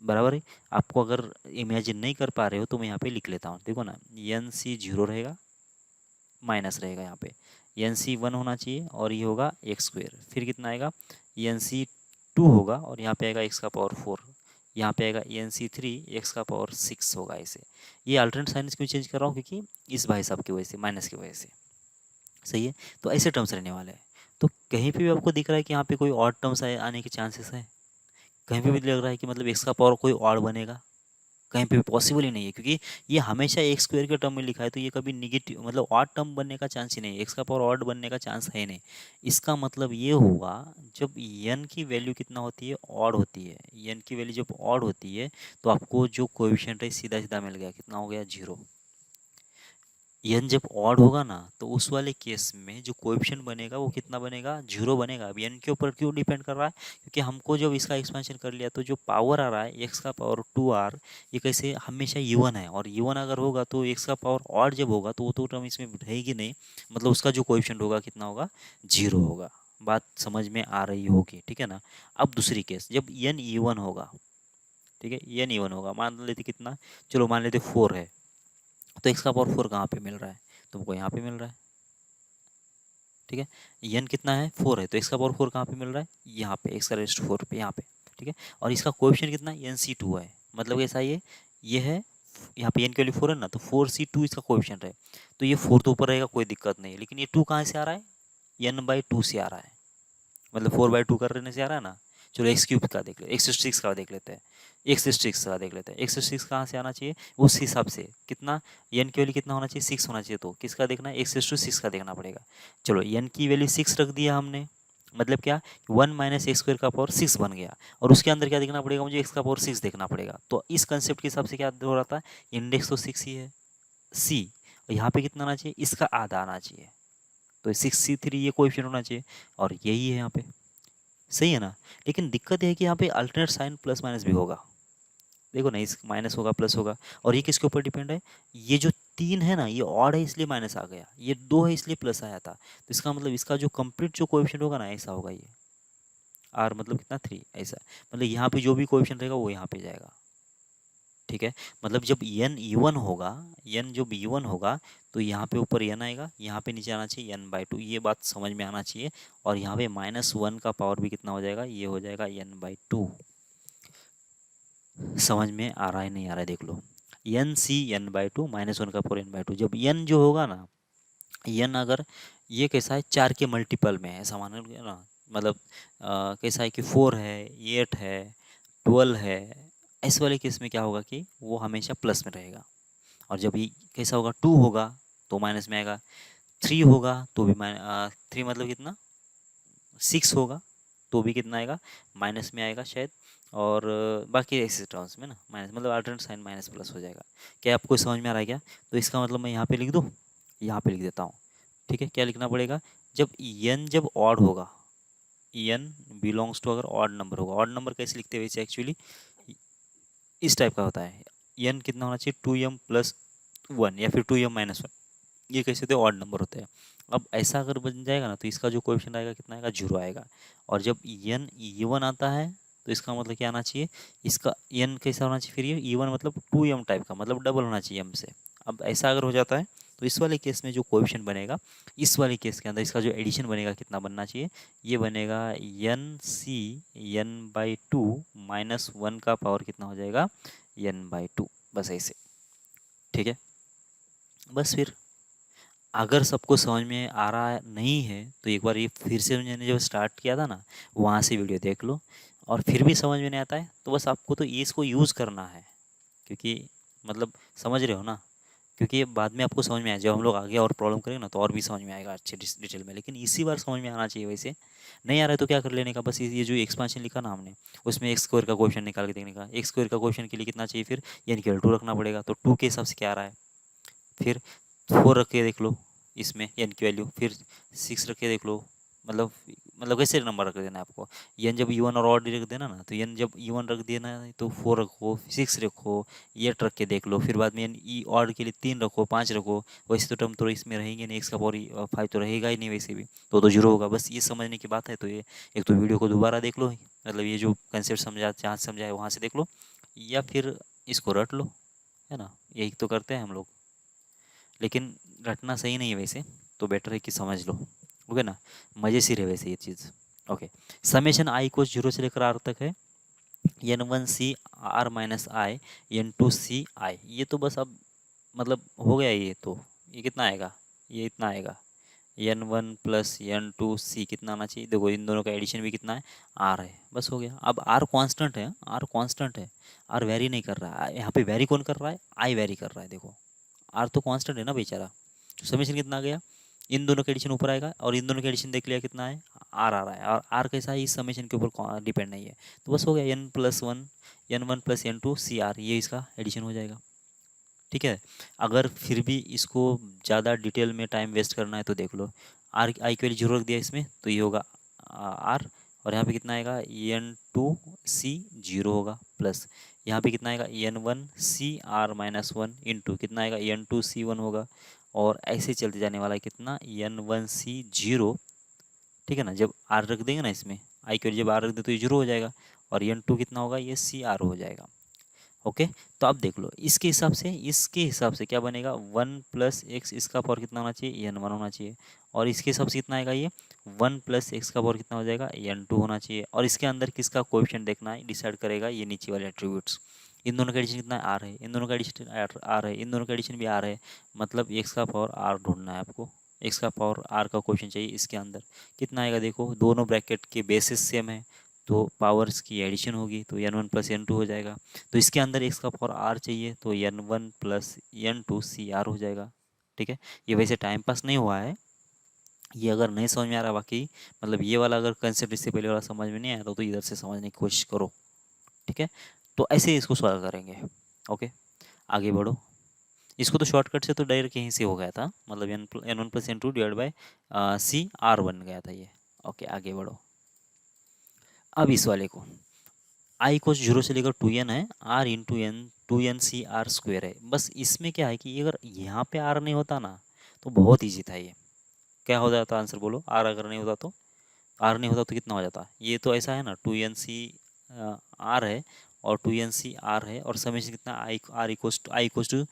बराबर है। आपको अगर इमेजिन नहीं कर पा रहे हो तो मैं यहाँ पे लिख लेता हूँ, देखो ना, एन सी जीरो रहेगा, माइनस रहेगा यहाँ पे, एन सी वन होना चाहिए, और ये होगा एक्स स्क्वेयर, फिर कितना आएगा, एन सी टू होगा, और यहाँ पे आएगा एक्स का पावर फोर, यहाँ पे आएगा एन सी थ्री, एक्स का पावर सिक्स होगा ऐसे। ये अल्टरनेट साइंस क्यों चेंज कर रहा हूँ, क्योंकि इस भाई साहब की वजह से, माइनस की वजह से, सही है। तो ऐसे टर्म्स रहने वाले हैं। तो कहीं पे भी आपको दिख रहा है कि यहाँ पे कोई और टर्म्स आने के चांसेस है, कहीं पे भी लग रहा है कि मतलब एक्स का पावर कोई ऑड बनेगा, कहीं पे भी पॉसिबल ही नहीं है, क्योंकि ये हमेशा एक्स स्क्वायर के टर्म में लिखा है, तो ये कभी निगेटिव मतलब ऑड टर्म बनने का चांस ही नहीं है, एक्स का पावर ऑड बनने का चांस है ही नहीं। इसका मतलब ये होगा जब एन की वैल्यू कितना होती है, ऑड होती है, एन की वैल्यू जब ऑड होती है तो आपको जो कोएफिशिएंट है सीधा सीधा मिल गया, कितना हो गया, 0। एन जब ऑड होगा ना तो उस वाले केस में जो कोएफिशिएंट बनेगा वो कितना बनेगा, 0 बनेगा। अब एन के ऊपर क्यों डिपेंड कर रहा है, क्योंकि हमको जब इसका एक्सपेंशन कर लिया तो जो पावर आ रहा है एक्स का पावर 2r, ये कैसे हमेशा इवन है, और इवन अगर होगा तो एक्स का पावर ऑड जब होगा तो वो तो टर्म इसमें रहेगी नहीं, मतलब उसका जो कोएफिशिएंट होगा कितना होगा, 0 होगा। बात समझ में आ रही होगी, ठीक है ना। अब दूसरी केस जब एन इवन होगा, ठीक है, एन इवन होगा, मान लेते कितना, चलो मान लेते 4 है, तो एक्स का पावर 4 कहाँ पे मिल रहा है, तुमको यहाँ पे मिल रहा है, ठीक है। एन कितना है, 4 है, तो एक्स का पावर 4 कहाँ पे मिल रहा है, यहाँ पे, एक्स का रेस्ट 4 पे यहाँ पे, ठीक है। और इसका कोएफिशिएंट कितना, NC2 है, मतलब कैसा ये है, यहाँ पे एन की वैल्यू 4 है ना, तो 4C2 इसका कोएफिशिएंट है, तो ये 4 तो ऊपर रहेगा, कोई दिक्कत नहीं है, लेकिन ये 2 कहाँ से आ रहा है, n/2 से आ रहा है, मतलब 4/2 करने से आ रहा है ना। चलो एक्स क्यूब का देख लो, x6 का देख लेते हैं, x6 का देख लेते हैं, x6 कहाँ से आना चाहिए, उस हिसाब से कितना, n की वैल्यू कितना होना चाहिए, 6 होना चाहिए, तो किसका देखना है, x6 का देखना पड़ेगा। चलो n की वैल्यू 6 रख दिया हमने, मतलब क्या, 1 माइनस एक्स स्क्वायर का पावर 6 बन गया, और उसके अंदर क्या देखना पड़ेगा मुझे, एक्स का पावर 6 देखना पड़ेगा। तो इस कंसेप्ट के हिसाब से क्या हो रहा था, इंडेक्स तो 6 ही है, c, और यहाँ पे कितना आना चाहिए, इसका आधा आना चाहिए, तो 6C3 ये कोएफिशिएंट होना चाहिए, और यही है यहाँ पे, सही है ना। लेकिन दिक्कत यह है कि यहाँ पे अल्टरनेट साइन प्लस माइनस भी होगा, देखो ना, इस माइनस होगा प्लस होगा, और ये किसके ऊपर डिपेंड है, ये जो 3 है ना ये ऑड है इसलिए माइनस आ गया, ये 2 है इसलिए प्लस आया था, तो इसका मतलब इसका जो कंप्लीट जो कोएफिशिएंट होगा ना ऐसा होगा, ये आर मतलब कितना 3, ऐसा, मतलब यहाँ पे जो भी कोएफिशिएंट रहेगा वो यहाँ पे जाएगा, ठीक है। मतलब जब एन इवन होगा, एन जब इवन होगा तो यहाँ पे ऊपर एन आएगा, यहाँ पे नीचे आना चाहिए n/2, ये बात समझ में आना चाहिए। और यहाँ पे -1 का पावर भी कितना हो जाएगा, ये हो जाएगा n/2। समझ में आ रहा है नहीं आ रहा है, देख लो, n/2 -1 का पावर n/2, जब n जो होगा ना, n अगर ये कैसा है, 4 के मल्टीपल में है, ऐसा मान लो ना, मतलब कैसा है कि 4 है, 8 है, 12 है, इस वाले केस में क्या होगा कि वो हमेशा प्लस में रहेगा। और जब ये कैसा होगा, 2 होगा तो माइनस में आएगा, 3 होगा तो भी 3 मतलब कितना, 6 होगा तो भी कितना आएगा, माइनस में आएगा शायद। और बाकी ऐसे टर्म्स में ना माइनस, मतलब अल्टरनेट साइन माइनस प्लस हो जाएगा। क्या आपको समझ में आ रहा है क्या, तो इसका मतलब मैं यहाँ पे लिख दूँ, यहाँ पे लिख देता हूँ, ठीक है। क्या लिखना पड़ेगा, जब n जब ऑड होगा, n बिलोंग्स टू, अगर ऑड नंबर होगा, ऑड नंबर कैसे लिखते हैं वैसे एक्चुअली इस टाइप का होता है, n कितना होना चाहिए, 2m+1 या फिर 2m-1, ये कैसे होते हैं, ऑड नंबर होते हैं। अब ऐसा अगर बन जाएगा ना तो इसका जो कोएफिशिएंट आएगा कितना आएगा, 0 आएगा। और जब n इवन आता है तो इसका मतलब क्या आना चाहिए, इसका n कैसा होना चाहिए, फिर ये इवन मतलब 2m टाइप का, मतलब डबल होना चाहिए m से। अब ऐसा अगर हो जाता है तो इस वाले केस में जो कोएफिशिएंट बनेगा, इस वाले केस के अंदर इसका जो एडिशन बनेगा कितना बनना चाहिए, ये बनेगा n/2 -1 का पावर कितना हो जाएगा, n/2, बस ऐसे, ठीक है। बस फिर अगर सबको समझ में आ रहा है नहीं है तो एक बार ये फिर से मैंने जब स्टार्ट किया था ना वहाँ से वीडियो देख लो, और फिर भी समझ में नहीं आता है तो बस आपको तो ये इसको यूज़ करना है, क्योंकि मतलब समझ रहे हो ना, क्योंकि ये बाद में आपको समझ में आए, जब हम लोग आगे और प्रॉब्लम करेंगे ना तो और भी समझ में आएगा अच्छे डिटेल में, लेकिन इसी बार समझ में आना चाहिए। वैसे नहीं आ रहा है तो क्या कर लेने का, बस ये जो एक्सपांशन लिखा ना हमने, उसमें एक्स स्क्वायर का क्वेश्चन निकाल के देखने का, एक्स स्क्वायर का क्वेश्चन के लिए कितना चाहिए, फिर यानी कि 2 रखना पड़ेगा, तो 2 के हिसाब से क्या आ रहा है, फिर 4 रख के देख लो इसमें एन की वैल्यू, फिर 6 रख के देख लो, मतलब कैसे नंबर रख देना है आपको, एन जब इवन और ऑड रख देना ना, तो एन जब इवन रख देना है तो 4 रखो, 6 रखो, 8 रख के देख लो, फिर बाद में एन ई ऑड के लिए 3 रखो, 5 रखो, वैसे तो टर्म तो इसमें रहेंगे नहीं, एक्स का पावर 5 तो रहेगा ही नहीं वैसे भी, तो 0 होगा। बस ये समझने की बात है, तो ये एक तो वीडियो को दोबारा देख लो, मतलब ये जो कंसेप्ट समझा जहाँ से समझा है वहाँ से देख लो, या फिर इसको रट लो, है ना, यही तो करते हैं हम लोग, लेकिन रटना सही नहीं है वैसे, तो बेटर है कि समझ लो, ओके ना, मजे से रहे वैसे ये चीज़। ओके, समेशन आई को 0 से लेकर आर तक है, n1 C r - i n2 C i, ये तो बस अब मतलब हो गया, ये तो ये कितना आएगा, ये इतना आएगा, n1 प्लस n2 c कितना आना चाहिए, देखो इन दोनों का एडिशन भी कितना है, r है, बस हो गया। अब r कांस्टेंट है, r कांस्टेंट है, r वेरी नहीं कर रहा है, यहाँ पे वेरी कौन कर रहा है, i वेरी कर रहा है, देखो r तो कांस्टेंट है ना बेचारा। तो समीशन कितना आ गया, इन दोनों का एडिशन ऊपर आएगा और इन दोनों का एडिशन देख लिया कितना है, r आ रहा है, और r कैसा है, इस समीशन के ऊपर डिपेंड नहीं है, तो बस हो गया n+1 n1 + n2 cr, ये इसका एडिशन हो जाएगा। ठीक है, अगर फिर भी इसको ज़्यादा डिटेल में टाइम वेस्ट करना है तो देख लो, आर आई की वैल्यू जीरो रख दिया इसमें तो ये होगा आर, और यहाँ पे कितना आएगा, n2c 0 होगा, प्लस यहाँ पे कितना आएगा, n1cr-1 इंटू कितना आएगा, n2c1 होगा, और ऐसे चलते जाने वाला है कितना, n1c 0। ठीक है ना, जब आर रख देंगे ना इसमें, आई की वैल्यू जब आर रख दे तो ये जीरो हो जाएगा, और n2 कितना होगा, ये सी आर हो जाएगा। ओके, तो आप देख लो इसके हिसाब से क्या बनेगा, 1 + x इसका पावर कितना होना चाहिए, n1 होना चाहिए, और इसके हिसाब से कितना आएगा, ये 1 + x का पावर कितना हो जाएगा, n2 होना चाहिए, और इसके अंदर किसका कोएफिशिएंट देखना है, डिसाइड करेगा ये नीचे वाले एट्रीब्यूट्स। इन दोनों का एडिशन कितना है, आर है, इन दोनों का एडिशन आर है, इन दोनों का एडिशन भी आर है, मतलब एक्स का पावर आर ढूंढना है आपको, एक्स का पावर आर का कोएफिशिएंट चाहिए, इसके अंदर कितना आएगा, देखो दोनों ब्रैकेट के बेसिस सेम है, तो पावर्स की एडिशन होगी तो n1 + n2 हो जाएगा, तो इसके अंदर एक्स का पावर आर चाहिए तो n1 + n2 cr हो जाएगा। ठीक है, ये वैसे टाइम पास नहीं हुआ है, ये अगर नहीं समझ में आ रहा बाकी, मतलब ये वाला अगर कंसेप्ट इससे पहले वाला समझ में नहीं आया तो इधर से समझने की कोशिश करो। ठीक है, तो ऐसे ही इसको सॉल्व करेंगे। ओके, आगे बढ़ो। इसको तो शॉर्टकट से तो डायरेक्ट यहीं से हो गया था, मतलब n1 + n2 divide by cr बन गया था ये। ओके, आगे बढ़ो। अब इस वाले को आई को 0 से लेकर 2n है, r इंटू एन 2n/r² है, बस इसमें क्या है कि अगर यहाँ पे r नहीं होता ना तो बहुत ईजी था ये, क्या हो जाता आंसर बोलो, r अगर नहीं होता तो, r नहीं होता तो कितना हो जाता, ये तो ऐसा है ना 2n/r है और 2n/r है, और समेशन कितना आई r =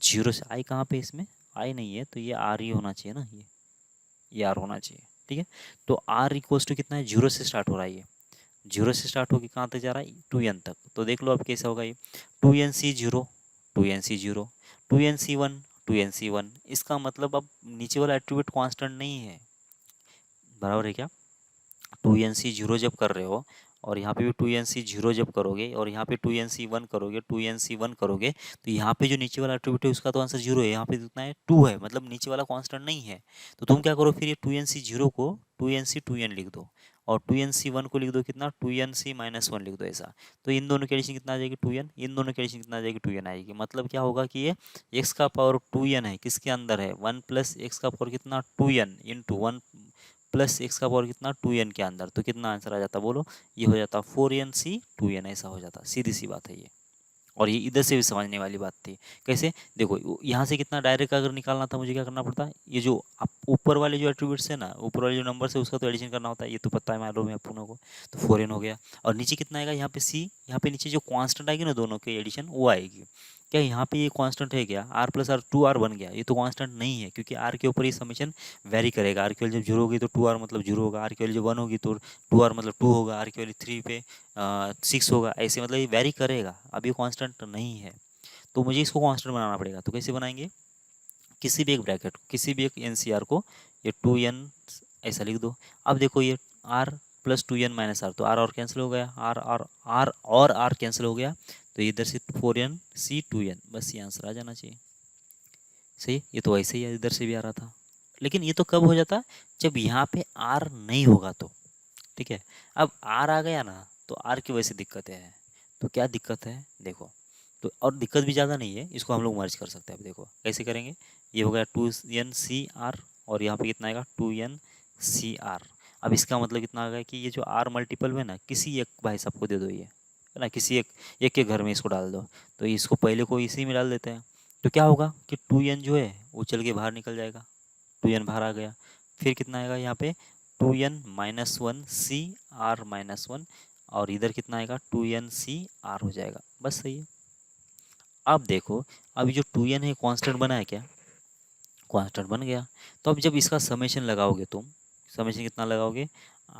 0 से, आई कहाँ पे इसमें, आई नहीं है तो ये r ही होना चाहिए ना, ये r होना चाहिए। ठीक है, तो r = कितना है, 0 से स्टार्ट हो रहा है ये, 0 से स्टार्ट होकर कहाँ तक जा रहा है, 2n तक, तो देख लो अब कैसा होगा ये, 2n/0 2n/0 2n/1 2n/1, इसका मतलब अब नीचे वाला एट्रीब्यूट कांस्टेंट नहीं है, बराबर है क्या, 2n/0 जब कर रहे हो और यहाँ पे भी 2n/0 जब करोगे और यहाँ पे 2n/1 करोगे 2n/1 करोगे, तो यहाँ पे जो नीचे वाला एट्रीब्यूट है उसका तो आंसर 0 है, यहाँ पे कितना है 2 है, मतलब नीचे वाला कांस्टेंट नहीं है, तो तुम क्या करो फिर, ये 2n/0 को 2n/2n लिख दो, और 2n/1 को लिख दो कितना, 2n/-1 लिख दो ऐसा, तो इन दोनों की एडिशन कितना आ जाएगी 2n, इन दोनों की एडिशन कितना आ जाएगी 2n आएगी, मतलब क्या होगा कि ये x का पावर 2n है, किसके अंदर है, 1 + x का पावर कितना 2n इंटू 1 + x का पावर कितना 2n के अंदर, तो कितना आंसर आ जाता बोलो, ये हो जाता 4n/2n, ऐसा हो जाता, सीधी सी बात है ये, और ये इधर से भी समझने वाली बात थी। कैसे, देखो यहाँ से कितना डायरेक्ट अगर निकालना था मुझे क्या करना पड़ता है, ये जो ऊपर वाले जो एट्रीब्यूट्स है ना, ऊपर वाले जो नंबर है उसका तो एडिशन करना होता है, ये तो पता है मालूम है अपन को, तो 4n हो गया, और नीचे कितना आएगा, यहाँ पे c, यहाँ पे नीचे जो कांस्टेंट आएगी ना दोनों के एडिशन वो आएगी, क्या यहाँ पे ये कांस्टेंट है क्या, r + r 2r बन गया, ये तो कांस्टेंट नहीं है क्योंकि r के ऊपर ये समेशन वेरी करेगा, r की वैल्यू जब 0 होगी तो 2r मतलब 0 होगा, r की वैल्यू जब 1 होगी तो 2r मतलब 2 होगा, r की वैल्यू 3 पे 6 होगा, ऐसे मतलब ये वेरी करेगा, अब ये कांस्टेंट नहीं है, तो मुझे इसको कांस्टेंट बनाना पड़ेगा, तो कैसे बनाएंगे, किसी भी एक ब्रैकेट को, किसी भी एक एनसीआर को, ये 2n ऐसा लिख दो, अब देखो ये r + 2n - r, तो r और कैंसिल हो गया, r कैंसिल हो गया, तो इधर से 4n/2n, बस ये आंसर आ जाना चाहिए। सही, ये तो ऐसे ही इधर से भी आ रहा था, लेकिन ये तो कब हो जाता, जब यहाँ पे r नहीं होगा तो। ठीक है, अब r आ गया ना तो r की वजह से दिक्कतें हैं, तो क्या दिक्कत है देखो, तो और दिक्कत भी ज़्यादा नहीं है, इसको हम लोग मर्ज कर सकते हैं, अब देखो कैसे करेंगे, ये हो गया 2n/r और यहाँ पे कितना आएगा 2n/r, अब इसका मतलब कितना आ गया कि ये जो r मल्टीपल में ना किसी एक भाई साहब को दे दो, ये है ना, किसी एक एक के घर में इसको डाल दो, तो इसको पहले को इसी में डाल देते हैं, तो क्या होगा कि 2n जो है वो चल के बाहर निकल जाएगा, 2n बाहर आ गया, फिर कितना आएगा यहाँ पे 2n-1 और इधर कितना आएगा 2n/r हो जाएगा, बस सही है। अब देखो, अभी जो 2n है कांस्टेंट बना है क्या, कांस्टेंट बन गया, तो अब जब इसका समेशन लगाओगे तुम, समेशन कितना लगाओगे,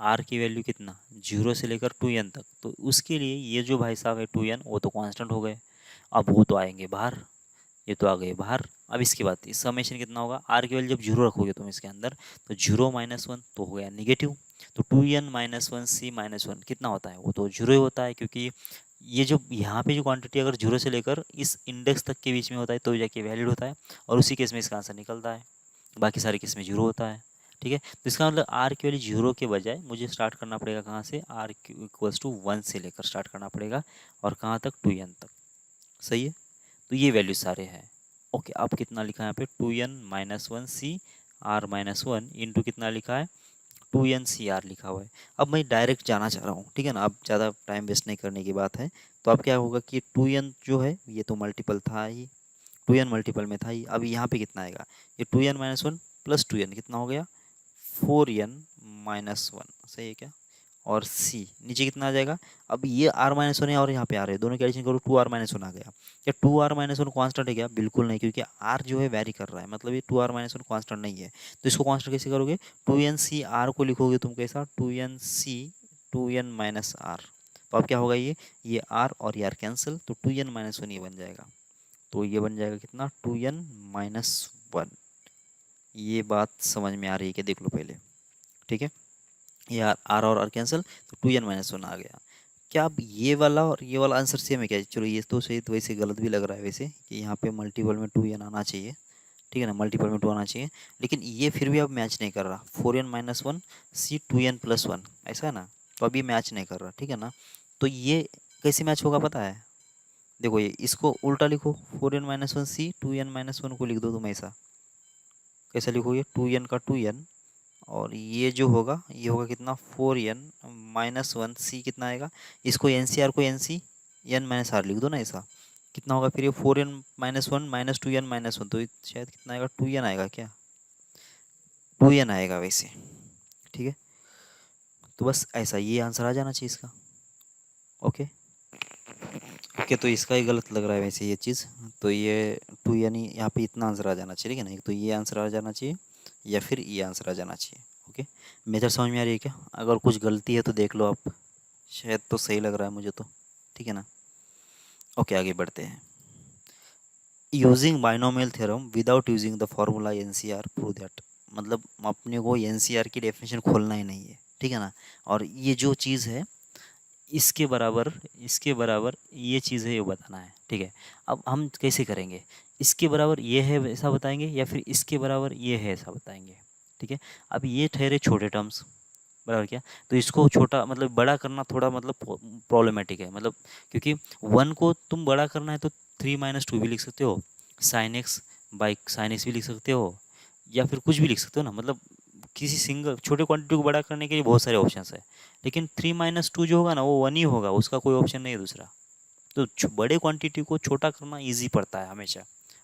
r की वैल्यू कितना 0 से लेकर 2n तक, तो उसके लिए ये जो भाई साहब है 2n वो तो कांस्टेंट हो गए, अब वो तो आएंगे बाहर, ये तो आ गए बाहर। अब इसके बाद इस समेशन कितना होगा, आर की वैल्यू जब जीरो रखोगे तुम इसके अंदर तो जीरो माइनस वन तो हो गया नेगेटिव। तो 2n-1 c-1 कितना होता है, वो तो जीरो ही होता है, क्योंकि ये जो यहाँ पे जो क्वांटिटी अगर जीरो से लेकर इस इंडेक्स तक के बीच में होता है तो जाके वैलिड होता है, और उसी केस में इसका आंसर निकलता है। बाकी सारे केस में जीरो होता है। ठीक है, तो इसका मतलब आर की वैल्यू जीरो के बजाय मुझे स्टार्ट करना पड़ेगा कहाँ से, आर इक्वल्स टू 1 से लेकर स्टार्ट करना पड़ेगा, और कहाँ तक, 2n तक। सही है, तो ये वैल्यू सारे हैं। ओके, अब कितना लिखा है यहाँ पे, 2n-1 c-r-1 इंटू कितना लिखा है, 2n-c-r लिखा हुआ है। अब मैं डायरेक्ट जाना चाह रहा हूँ, ठीक है ना, अब ज़्यादा टाइम वेस्ट नहीं करने की बात है। तो अब क्या होगा कि 2n जो है ये तो मल्टीपल था ही, 2n मल्टीपल में था ही। अब यहाँ पे कितना आएगा, ये 2n-1 प्लस 2n कितना हो गया, 4n-1। सही है क्या, और c नीचे कितना आ जाएगा। अब ये r-1 है और यहाँ पे आ रहे हैं, दोनों की एडिशन करो, 2r-1 आ गया। क्या 2r-1 कांस्टेंट है क्या, बिल्कुल नहीं, क्योंकि r जो है वैरी कर रहा है, मतलब ये 2r-1 कांस्टेंट नहीं है। तो इसको कांस्टेंट कैसे करोगे, 2n-c-r को लिखोगे तुम कैसा, 2n-c 2n-r। तो अब क्या होगा, ये r और ये r कैंसिल, तो 2n-1 ये बन जाएगा। तो ये बन जाएगा कितना, 2n-1। ये बात समझ में आ रही है कि, देख लो पहले। ठीक है, ये आर और आर कैंसिल, तो 2n-1 आ गया। क्या अब ये वाला और ये वाला आंसर सेम है क्या, चलो ये तो सही, तो वैसे गलत भी लग रहा है वैसे, कि यहाँ पे मल्टीपल में 2n आना चाहिए, ठीक है ना, मल्टीपल में 2 आना चाहिए, लेकिन ये फिर भी अब मैच नहीं कर रहा, 4n-1 c 2n+1 ऐसा है ना, तो अब ये मैच नहीं कर रहा, ठीक है ना। तो ये कैसे मैच होगा पता है, देखो ये इसको उल्टा लिखो, 4n-1 c 2n-1 को लिख दो तुम ऐसा, कैसा लिखोगे, 2n का 2n, और ये जो होगा ये होगा कितना, 4n-1 c कितना आएगा, इसको एन सी आर को N C N minus R लिख दो ना ऐसा, कितना होगा फिर ये 4n-1 माइनस 2n-1, तो शायद कितना आएगा, 2n आएगा क्या, 2n आएगा वैसे। ठीक है, तो बस ऐसा ये आंसर आ जाना चाहिए इसका। ओके ओके, तो इसका ही गलत लग रहा है वैसे ये चीज़, तो ये 2n ही यहाँ पे इतना आंसर आ जाना चाहिए, ठीक है ना, एक तो ये आंसर आ जाना चाहिए या फिर ये आंसर आ जाना चाहिए। ओके, मेथड समझ में आ रही है क्या, अगर कुछ गलती है तो देख लो आप, शायद तो सही लग रहा है मुझे तो, ठीक है ना। ओके, आगे बढ़ते हैं। Using binomial theorem without using the formula NCR prove that, मतलब अपने को एनसीआर की डेफिनेशन खोलना ही नहीं है, ठीक है ना, और ये जो चीज़ है इसके बराबर ये चीज़ है, ये बताना है, ठीक है। अब हम कैसे करेंगे, इसके बराबर ये है ऐसा बताएंगे, या फिर इसके बराबर ये है ऐसा बताएंगे, ठीक है। अब ये ठहरे छोटे टर्म्स, बराबर क्या, तो इसको छोटा मतलब बड़ा करना थोड़ा मतलब प्रॉब्लमेटिक है, मतलब क्योंकि 1 को तुम बड़ा करना है तो 3-2 भी लिख सकते हो, sine x by sine x भी लिख सकते हो, या फिर कुछ भी लिख सकते हो ना, मतलब किसी सिंगल छोटे क्वांटिटी को बड़ा करने के लिए बहुत सारे ऑप्शंस है, लेकिन 3-2 जो होगा ना वो 1 ही होगा, उसका कोई ऑप्शन नहीं है दूसरा। तो बड़े क्वांटिटी को छोटा करना इजी पड़ता है हमेशा,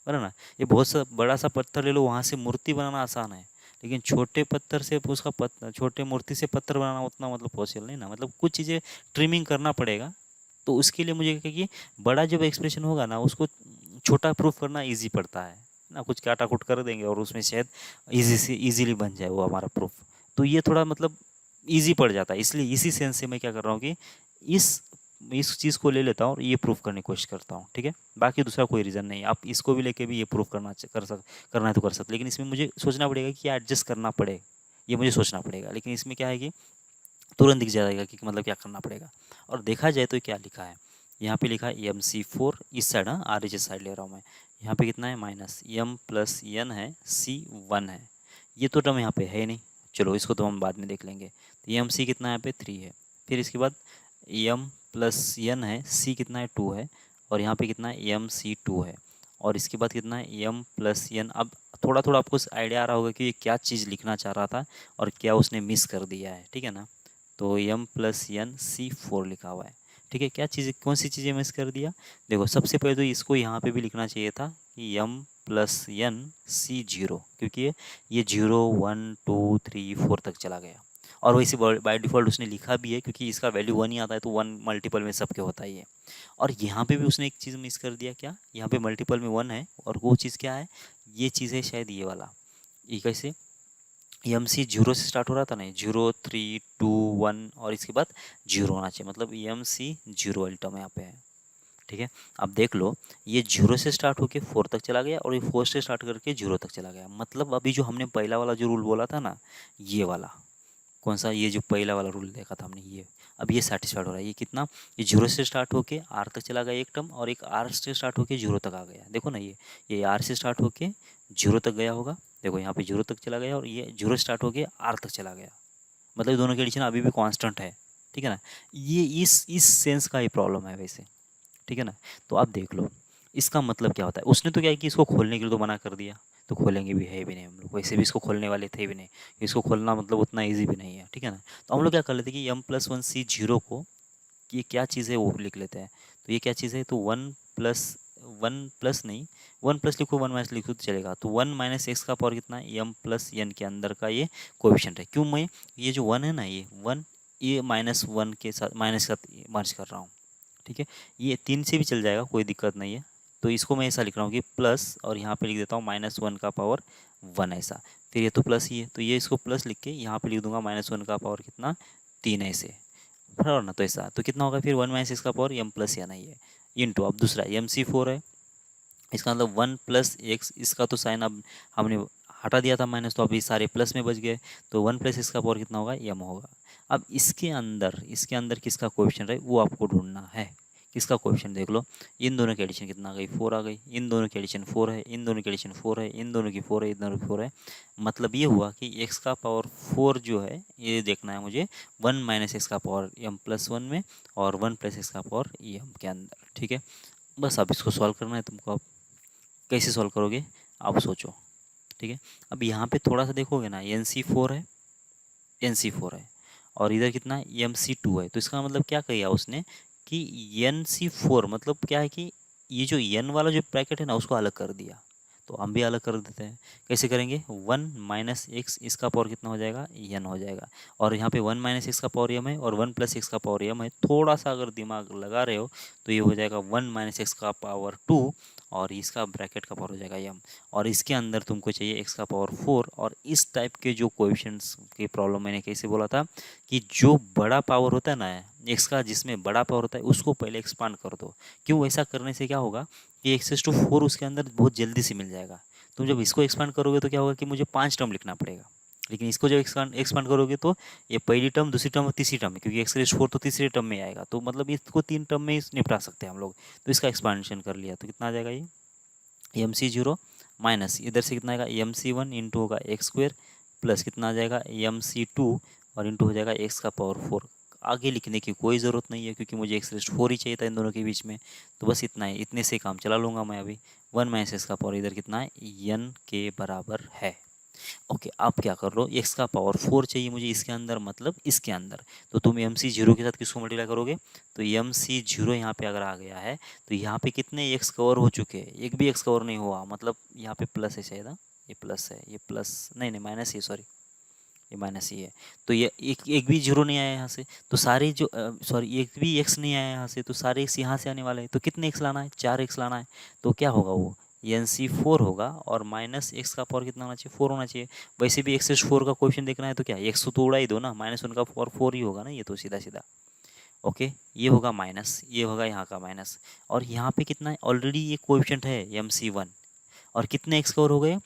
है ना। ये बहुत सा बड़ा सा पत्थर ले लो, वहाँ से मूर्ति बनाना आसान है, लेकिन छोटे पत्थर से उसका पत्थर, छोटे मूर्ति से पत्थर बनाना उतना मतलब पॉसिबल नहीं ना, मतलब कुछ चीज़ें ट्रिमिंग करना पड़ेगा। तो उसके लिए मुझे क्या कि बड़ा जब एक्सप्रेशन होगा ना उसको छोटा प्रूफ करना इजी पड़ता है ना, कुछ काटा कुट कर देंगे और उसमें शायद इजी से इजीली बन जाए वो हमारा प्रूफ। तो ये थोड़ा मतलब इजी पड़ जाता है, इसलिए इसी सेंस से मैं क्या कर रहा हूँ कि इस इस चीज़ को ले लेता हूँ और ये प्रूफ करने की कोशिश करता हूँ, ठीक है। बाकी दूसरा कोई रीज़न नहीं, आप इसको भी लेके भी ये प्रूफ करना है तो कर सकते, लेकिन इसमें मुझे सोचना पड़ेगा कि एडजस्ट करना पड़े, ये मुझे सोचना पड़ेगा, लेकिन इसमें क्या है कि तुरंत दिख जाएगा कि मतलब क्या करना पड़ेगा। और देखा जाए तो क्या लिखा है, यहाँ पे लिखा है MC4 इस साइड, हाँ आर एच साइड ले रहा हूँ मैं, यहाँ पे कितना है माइनस m+n है C1 है, ये तो टर्म यहाँ पे है नहीं, चलो इसको तो हम बाद में देख लेंगे। तो MC कितना है यहाँ पे 3 है, फिर इसके बाद m+n है, C कितना है 2 है, और यहाँ पे कितना है MC2 है, और इसके बाद कितना है m+n। अब थोड़ा थोड़ा आपको आइडिया आ रहा होगा कि ये क्या चीज़ लिखना चाह रहा था और क्या उसने मिस कर दिया है, ठीक है ना। तो m+n C4 लिखा हुआ है, ठीक है। क्या चीज़, कौन सी चीज़ें मिस कर दिया, देखो सबसे पहले तो इसको यहाँ पे भी लिखना चाहिए था कि m+n C0, क्योंकि ये 0 1 2 3 4 तक चला गया, और वैसे बाय डिफ़ॉल्ट उसने लिखा भी है, क्योंकि इसका वैल्यू 1 ही आता है, तो 1 मल्टीपल में सबके होता ही है। और यहाँ पे भी उसने एक चीज़ मिस कर दिया, क्या, यहाँ पे मल्टीपल में 1 है, और वो चीज़ क्या है, ये चीज़ है शायद ये वाला, ये कैसे, MC 0 से स्टार्ट हो रहा था ना, 0 3 2 1, और इसके बाद 0 होना चाहिए, मतलब MC 0 वाली टर्म यहाँ पे है, ठीक है। अब देख लो, ये 0 से स्टार्ट होके 4 तक चला गया और ये 4 से स्टार्ट करके 0 तक चला गया। मतलब अभी जो हमने पहला वाला जो रूल बोला था ना, ये वाला, कौन सा, ये जो पहला वाला रूल देखा था हमने, ये अब ये सेटिस्फाइड हो रहा है। ये कितना, ये 0 से स्टार्ट होके आर तक चला गया एक टर्म, और एक आर से स्टार्ट होके 0 तक आ गया। देखो ना, ये आर से स्टार्ट होके 0 तक गया होगा। देखो यहाँ पे 0 तक चला गया और ये 0 स्टार्ट होके आर तक चला गया। मतलब दोनों की एडिशन अभी भी कांस्टेंट है। ठीक है ना, ये इस सेंस का ये प्रॉब्लम है वैसे। ठीक है ना, तो आप देख लो इसका मतलब क्या होता है। उसने तो क्या है कि इसको खोलने के लिए तो मना कर दिया, तो खोलेंगे भी है भी नहीं हम लोग, वैसे भी इसको खोलने वाले थे भी नहीं। इसको खोलना मतलब उतना ईजी भी नहीं है। ठीक है ना, तो हम लोग क्या कर लेते हैं कि m+1c0 को, ये क्या चीज़ है वो लिख लेते हैं। तो ये क्या चीज़ है, तो वन प्लस नहीं, वन प्लस लिखो, वन माइनस लिखो तो चलेगा। तो 1 माइनस एक्स का पावर कितना है, m+n के अंदर का ये कोएफिशिएंट है। क्यों मैं ये जो 1 है ना, ये 1, ये -1 के साथ, माइनस के साथ मर्ज कर रहा हूँ। ठीक है, ये 3 से भी चल जाएगा, कोई दिक्कत नहीं है। तो इसको मैं ऐसा लिख रहा हूँ कि प्लस, और यहाँ पे लिख देता हूँ -1 का पावर 1 ऐसा। फिर ये तो प्लस ही है, तो ये इसको प्लस लिख के यहाँ पे लिख दूंगा -1 का पावर कितना, 3 ऐसे, बराबर ना। तो ऐसा तो कितना होगा फिर, 1 माइनस इसका पावर m+n ही है, इंटू अब दूसरा mc4 है। इसका मतलब 1 + x, इसका तो साइन अब हमने हटा दिया था माइनस, तो अभी सारे प्लस में बच गए। तो 1 + इसका पावर कितना होगा, m होगा। अब इसके अंदर किसका कोएफिशिएंट है वो आपको ढूंढना है। किसका कोएफिशिएंट देख लो, इन दोनों की एडिशन कितना आ गई, 4 आ गई। इन दोनों की एडिशन 4 है, इन दोनों की एडिशन 4 है, इन दोनों की 4 है, इन दोनों की 4 है। मतलब ये हुआ कि x का पावर 4 जो है ये देखना है मुझे 1 माइनस एक्स का पावर m+1 में, और 1 + एक्स का पावर m के अंदर। ठीक है, बस अब इसको सॉल्व करना है तुमको। अब कैसे सॉल्व करोगे आप सोचो। ठीक है, अब यहाँ पे थोड़ा सा देखोगे ना, NC4 है और इधर कितना है, MC2 है। तो इसका मतलब क्या किया उसने कि NC4 मतलब क्या है कि ये जो n वाला जो ब्रैकेट है ना उसको अलग कर दिया। तो हम भी अलग कर देते हैं। कैसे करेंगे, 1 माइनस एक्स, इसका पावर कितना हो जाएगा, n हो जाएगा। और यहाँ पे 1 माइनस एक्स का पावर m है और 1 + एक्स का पावर m है। थोड़ा सा अगर दिमाग लगा रहे हो तो ये हो जाएगा 1 माइनस एक्स का पावर 2, और इसका ब्रैकेट का पावर हो जाएगा m। और इसके अंदर तुमको चाहिए x का पावर 4। और इस टाइप के जो कोएफिशिएंट्स की प्रॉब्लम मैंने कैसे बोला था कि जो बड़ा पावर होता है ना x का, जिसमें बड़ा पावर होता है उसको पहले एक्सपांड कर दो। क्यों, ऐसा करने से क्या होगा कि x⁴ उसके अंदर बहुत जल्दी से मिल जाएगा। तुम जब इसको एक्सपांड करोगे तो क्या होगा कि मुझे 5 टर्म लिखना पड़ेगा। लेकिन इसको जब एक्सपांड करोगे तो ये पहली टर्म, दूसरी टर्म और तीसरी टर्म है, क्योंकि x⁴ तो तीसरे टर्म में आएगा। तो मतलब इसको 3 टर्म में निपटा सकते हैं हम लोग। तो इसका एक्सपांशन कर लिया तो कितना आ जाएगा, ये MC0 माइनस इधर से कितना आएगा, MC1 इंटू होगा x² प्लस कितना आ जाएगा, MC2 और इंटू हो जाएगा x का पावर 4। आगे लिखने की कोई ज़रूरत नहीं है क्योंकि मुझे x⁴ ही चाहिए था इन दोनों के बीच में। तो बस इतना है, इतने से काम चला लूँगा मैं अभी। 1 माइनस एक्स का पावर इधर कितना है, n के बराबर है। ओके, आप क्या कर लो, x का पावर 4 चाहिए मुझे इसके अंदर, मतलब इसके अंदर। तो तुम MC0 के साथ किसको मल्टीप्लाई करोगे, तो MC0 यहाँ पे अगर आ गया है तो यहाँ पे कितने x कवर हो चुके हैं, एक भी x कवर नहीं हुआ। मतलब यहाँ पे प्लस है शायद, हाँ? ये प्लस है, ये प्लस नहीं नहीं माइनस ही, सॉरी ये माइनस ही है। तो ये एक एक भी जीरो नहीं आया यहाँ से, तो सारे जो सॉरी एक भी एक्स नहीं आया यहाँ से, तो सारे एक्स यहाँ से आने वाले हैं। तो कितने एक्स लाना है, 4 एक्स लाना है। तो क्या होगा वो NC4 होगा और माइनस एक्स का पावर कितना होना चाहिए, 4 होना चाहिए। वैसे भी x⁴ का क्वेश्चन देखना है तो क्या एक्स तो उड़ा ही दो ना, -1 का पावर 4 ही होगा ना ये तो सीधा सीधा। ओके, ये होगा माइनस, ये होगा यहाँ का माइनस। और यहाँ पे कितना है, ऑलरेडी ये कोएफिशिएंट है MC1। और कितने एक्स कवर हो गए,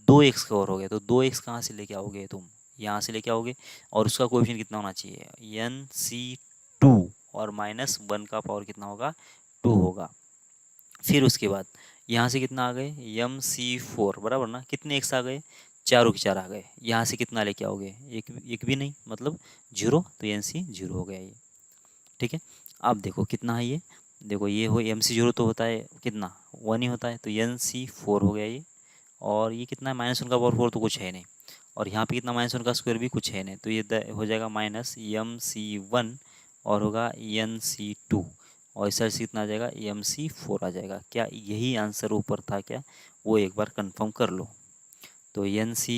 2 एक्स कवर हो गए। तो 2 एक्स कहाँ से लेके आओगे तुम, यहाँ से लेके आओगे। और उसका कोएफिशिएंट कितना होना चाहिए, NC2 और -1 का पावर कितना होगा, 2 होगा। फिर उसके बाद यहाँ से कितना आ गए, MC4 बराबर ना, कितने एक्स आ गए, चारों के 4 आ गए। यहाँ से कितना लेके आओगे, एक भी नहीं, मतलब 0। तो NC0 हो गया ये। ठीक है, अब देखो कितना है ये, देखो ये हो MC0 तो होता है कितना, 1 ही होता है। तो NC4 हो गया ये। और ये कितना है, -1 का पावर 4 तो कुछ है नहीं। और यहाँ पे कितना, -1 का स्क्वायर भी कुछ है नहीं। तो ये हो जाएगा -MC1 और होगा NC2। और इस साइड से कितना आ जाएगा, MC4 आ जाएगा। क्या यही आंसर ऊपर था क्या, वो एक बार कंफर्म कर लो। तो NC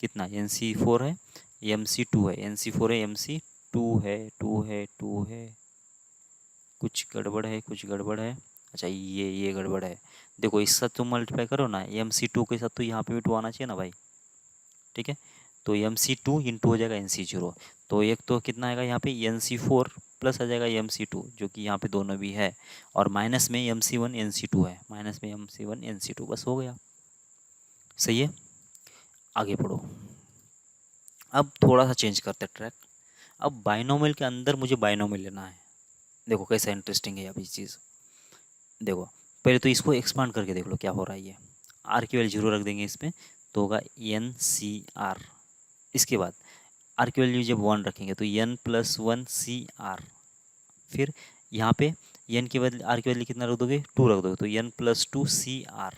कितना, NC4 है, MC2 है, NC4 है, MC2 है, 2 है। कुछ गड़बड़ है, कुछ गड़बड़ है। अच्छा ये गड़बड़ है। देखो इस साथ तुम मल्टीप्लाई करो ना, MC2 के साथ तो यहाँ पे भी 2 आना चाहिए ना भाई। ठीक है, तो MC2 इंटू हो जाएगा NC0। तो एक तो कितना आएगा यहाँ पे NC4 प्लस आ जाएगा MC2 जो कि यहाँ पे दोनों भी है, और माइनस में MC1 NC2 है, माइनस में MC1 NC2, बस हो गया। सही है, आगे पढ़ो। अब थोड़ा सा चेंज करते हैं ट्रैक। अब बाइनोमियल के अंदर मुझे बाइनोमियल लेना है। देखो कैसा इंटरेस्टिंग है अभी चीज़। देखो पहले तो इसको एक्सपांड करके देख लो क्या हो रहा है। ये आर की वैल्यू 0 रख देंगे इसमें तो होगा NCR। इसके बाद आर की वैल्यू जब 1 रखेंगे तो N+1CR। फिर यहाँ पे n के बदले आर की वैल्यू कितना रख दोगे, 2 रख दोगे तो N+2CR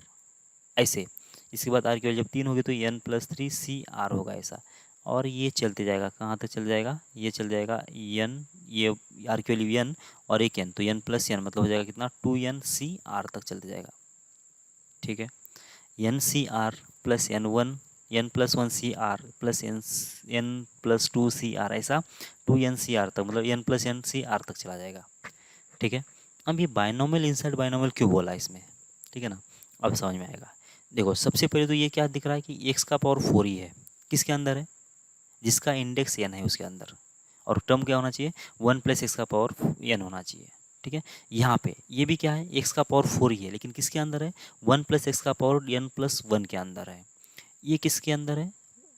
ऐसे। इसके बाद आर की वैल्यू जब 3 होगी तो N+3CR होगा ऐसा। और ये चलते जाएगा, कहाँ तक चल जाएगा, ये चल जाएगा n, ये आर की वैल्यू n और एक n तो n+n मतलब हो जाएगा कितना 2NCR तक चलते जाएगा। ठीक है, NCR plus N1 N+1CR plus N+2CR ऐसा 2NCR तक, मतलब N+NCR तक चला जाएगा। ठीक है, अब ये बाइनोमियल इनसाइड बाइनोमियल क्यों बोला इसमें, ठीक है ना, अब समझ में आएगा। देखो सबसे पहले तो ये क्या दिख रहा है कि x का पावर 4 ही है, किसके अंदर है, जिसका इंडेक्स n है उसके अंदर, और टर्म क्या होना चाहिए 1 + x का पावर n होना चाहिए। ठीक है, यहाँ पे ये भी क्या है, x का पावर 4 ही है, लेकिन किसके अंदर है 1 + x का पावर n+1 के अंदर है। ये किसके अंदर है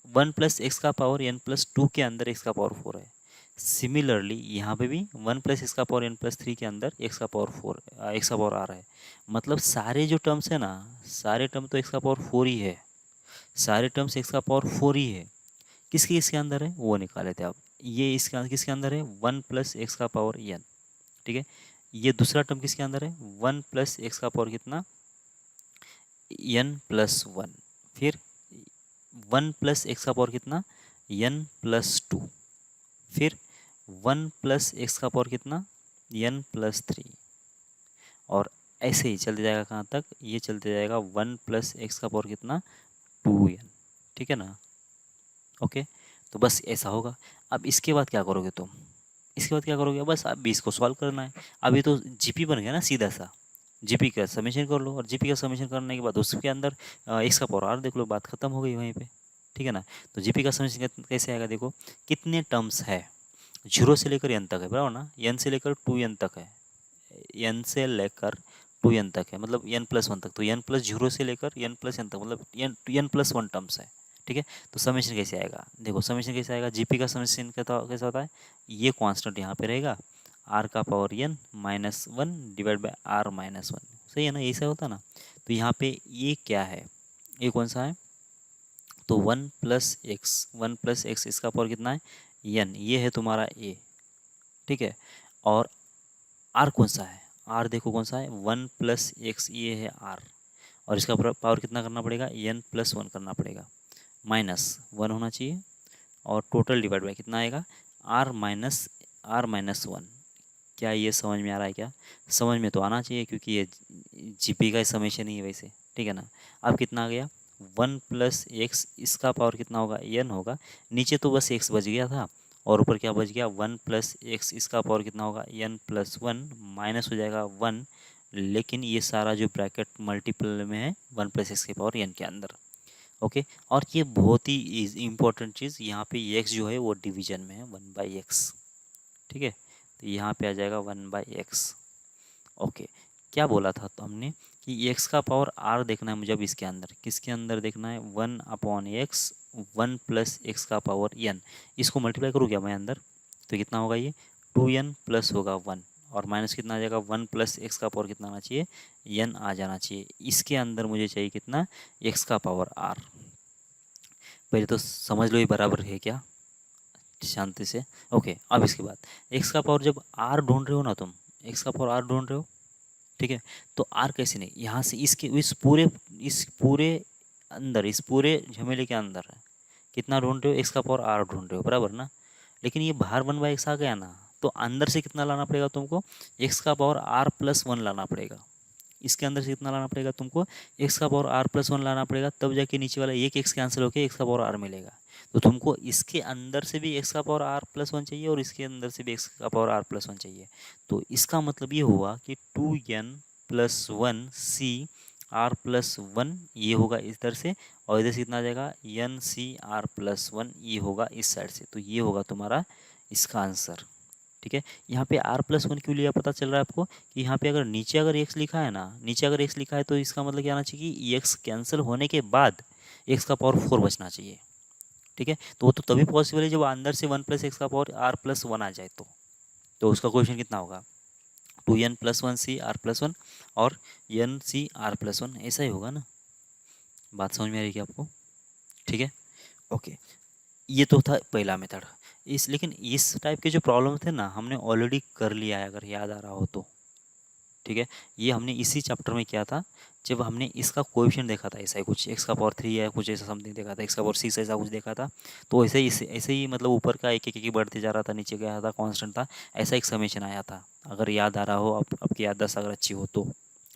1 + x का पावर n+2 के अंदर x का पावर 4 है। सिमिलरली यहाँ पे भी 1 + x का पावर n+3 के अंदर x का पावर 4 x का पावर आ रहा है। मतलब सारे जो टर्म्स है ना, सारे टर्म तो x का पावर 4 ही है, सारे टर्म्स x का पावर 4 ही है। किसके इसके अंदर है वो निकाले थे आप। ये इसके किसके अंदर है 1 + x का पावर n। ठीक है, ये दूसरा टर्म किसके अंदर है 1 + x का पावर कितना n+1। फिर 1 + x का पावर कितना n+2। फिर 1 + x का पावर कितना n+3। और ऐसे ही चलते जाएगा कहाँ तक, ये चलते जाएगा 1 + x का पावर कितना 2n। ठीक है ना, ओके, तो बस ऐसा होगा। अब इसके बाद क्या करोगे तुम, इसके बाद क्या करोगे, बस अब इसको सॉल्व करना है। अब ये तो जीपी बन गया ना सीधा सा, जीपी का समेशन कर लो, और जीपी का समेशन करने के बाद उसके अंदर एक्स का पावर आर देख लो, बात खत्म हो गई वहीं पे। ठीक है ना, तो जीपी का समेशन कैसे आएगा, देखो कितने टर्म्स है, 0 से लेकर n तक है, बराबर ना, n से लेकर 2n तक है, n से लेकर 2n तक है, मतलब n+1 तक, तो n+0 से लेकर n+n तक, मतलब n+1 टर्म्स है। ठीक है, तो समेशन कैसे आएगा, देखो समेशन कैसे आएगा, जीपी का समेशन कैसा होता है, ये कांस्टेंट यहाँ पे रहेगा r का power n -1 divide by r -1। सही है ना, ऐसा होता है ना। तो यहाँ पे ये क्या है, ये कौन सा है, तो 1 + x इसका पावर कितना है n, ये है तुम्हारा a। ठीक है, और r कौन सा है, r देखो कौन सा है 1 + x, ये है r, और इसका पावर कितना करना पड़ेगा n+1 करना पड़ेगा, -1 होना चाहिए, और टोटल डिवाइड बाय कितना आएगा r -1। क्या ये समझ में आ रहा है, क्या समझ में तो आना चाहिए क्योंकि ये जीपी का समेशन ही है वैसे। ठीक है ना, अब कितना आ गया 1 + x, इसका पावर कितना होगा n होगा, नीचे तो बस x बच गया था, और ऊपर क्या बच गया 1 + x, इसका पावर कितना होगा n+1, माइनस हो जाएगा 1, लेकिन ये सारा जो ब्रैकेट मल्टीपल में है 1 + x के पावर n के अंदर। ओके, और ये बहुत ही इम्पोर्टेंट चीज़, यहाँ पे x जो है वो डिवीजन में है 1/x। ठीक है, तो यहाँ पे आ जाएगा 1/x। ओके, क्या बोला था तो हमने कि x का पावर r देखना है मुझे, अब इसके अंदर किसके अंदर देखना है 1/x 1 + x का पावर n, इसको मल्टीप्लाई करूँ क्या मैं अंदर, तो कितना होगा ये 2n प्लस होगा 1, और माइनस कितना आ जाएगा 1 + x का पावर कितना आना चाहिए n आ जाना चाहिए। इसके अंदर मुझे चाहिए कितना x का पावर r। पहले तो समझ लो ये बराबर है क्या, शांति से। ओके, अब इसके बाद x का पावर जब r ढूंढ रहे हो ना तुम, x का पावर r ढूंढ रहे हो, ठीक है, तो r कैसे नहीं, यहाँ से इसके इस पूरे अंदर, इस पूरे झमेले के अंदर है, कितना ढूंढ रहे हो x का पावर r ढूंढ रहे हो, बराबर ना। लेकिन ये बाहर 1/x आ गया ना, तो अंदर से कितना लाना पड़ेगा तुमको x का पावर r+1 लाना पड़ेगा। इसके अंदर से कितना लाना पड़ेगा तुमको x का पावर r+1 लाना पड़ेगा, तब जाके नीचे वाला एक x कैंसिल होकर x का पावर r मिलेगा। तो तुमको इसके अंदर से भी x का पावर r+1 चाहिए, और इसके अंदर से भी x का पावर r+1 चाहिए। तो इसका मतलब ये हुआ कि 2n+1 c r+1 ये होगा इधर से, और इधर से कितना आ जाएगा n c r+1 ये होगा इस साइड से। तो ये होगा तुम्हारा इसका आंसर। ठीक है। यहाँ पे r+1 क्यों लिया पता चल रहा है आपको कि यहाँ पे अगर नीचे अगर x लिखा है ना, नीचे अगर x लिखा है तो इसका मतलब क्या आना चाहिए कि x कैंसिल होने के बाद x का पावर 4 बचना चाहिए। ठीक है, तो वो तो तभी पॉसिबल है जब अंदर से 1 + x का पावर r+1 आ जाए। तो उसका क्वेश्चन कितना होगा 2n+1c r+1 और n c r+1, ऐसा ही होगा ना। बात समझ में आ रही है क्या आपको? ठीक है, ओके। ये तो था पहला मेथड। लेकिन इस टाइप के जो प्रॉब्लम थे ना हमने ऑलरेडी कर लिया है, अगर याद आ रहा हो तो। ठीक है, ये हमने इसी चैप्टर में किया था जब हमने इसका कोएफिशिएंट देखा था, ऐसा ही कुछ x⁴ है कुछ ऐसा समथिंग देखा था, x⁴ ऐसा कुछ देखा था। तो ऐसे ही मतलब ऊपर का एक एक एक बढ़ते जा रहा था, नीचे गया था कांस्टेंट था, ऐसा एक समेशन आया था, अगर याद आ रहा हो आपकी याददाश्त अगर अच्छी हो तो।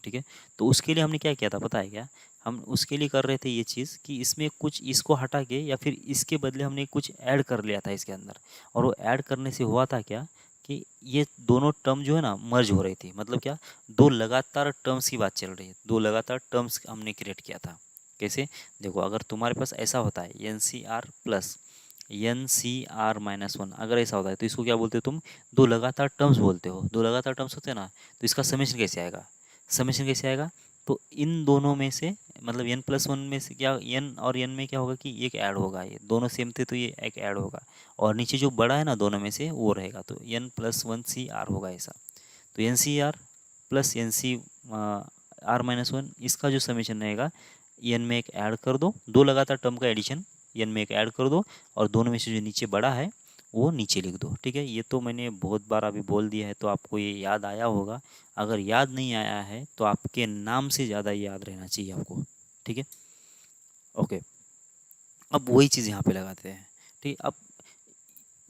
ठीक है, तो उसके लिए हमने क्या किया था पता है क्या? हम उसके लिए कर रहे थे ये चीज़ कि इसमें कुछ इसको हटा के या फिर इसके बदले हमने कुछ ऐड कर लिया था इसके अंदर। और वो ऐड करने से हुआ था क्या कि ये दोनों टर्म जो है ना मर्ज हो रही थी। मतलब क्या, दो लगातार टर्म्स की बात चल रही है, दो लगातार टर्म्स हमने क्रिएट किया था। कैसे? देखो, अगर तुम्हारे पास ऐसा होता है NCR+NCR-1, अगर ऐसा होता है तो इसको क्या बोलते हो तुम? दो लगातार टर्म्स बोलते हो। दो लगातार टर्म्स होते हैं ना, तो इसका समेशन कैसे आएगा? समेशन कैसे आएगा? तो इन दोनों में से मतलब n+1 में से क्या, n और n में क्या होगा कि एक ऐड होगा, ये दोनों सेम थे तो ये एक ऐड होगा, और नीचे जो बड़ा है ना दोनों में से वो रहेगा, तो n+1CR होगा ऐसा। तो NCR+NCR-1 इसका जो समेशन रहेगा, n में एक ऐड कर दो, दो लगातार टर्म का एडिशन, n में एक ऐड कर दो, और दोनों में से जो नीचे बड़ा है वो नीचे लिख दो। ठीक है, ये तो मैंने बहुत बार अभी बोल दिया है तो आपको ये याद आया होगा। अगर याद नहीं आया है तो आपके नाम से ज़्यादा याद रहना चाहिए आपको। ठीक है, ओके। अब वही चीज़ यहाँ पे लगाते हैं। ठीक है, अब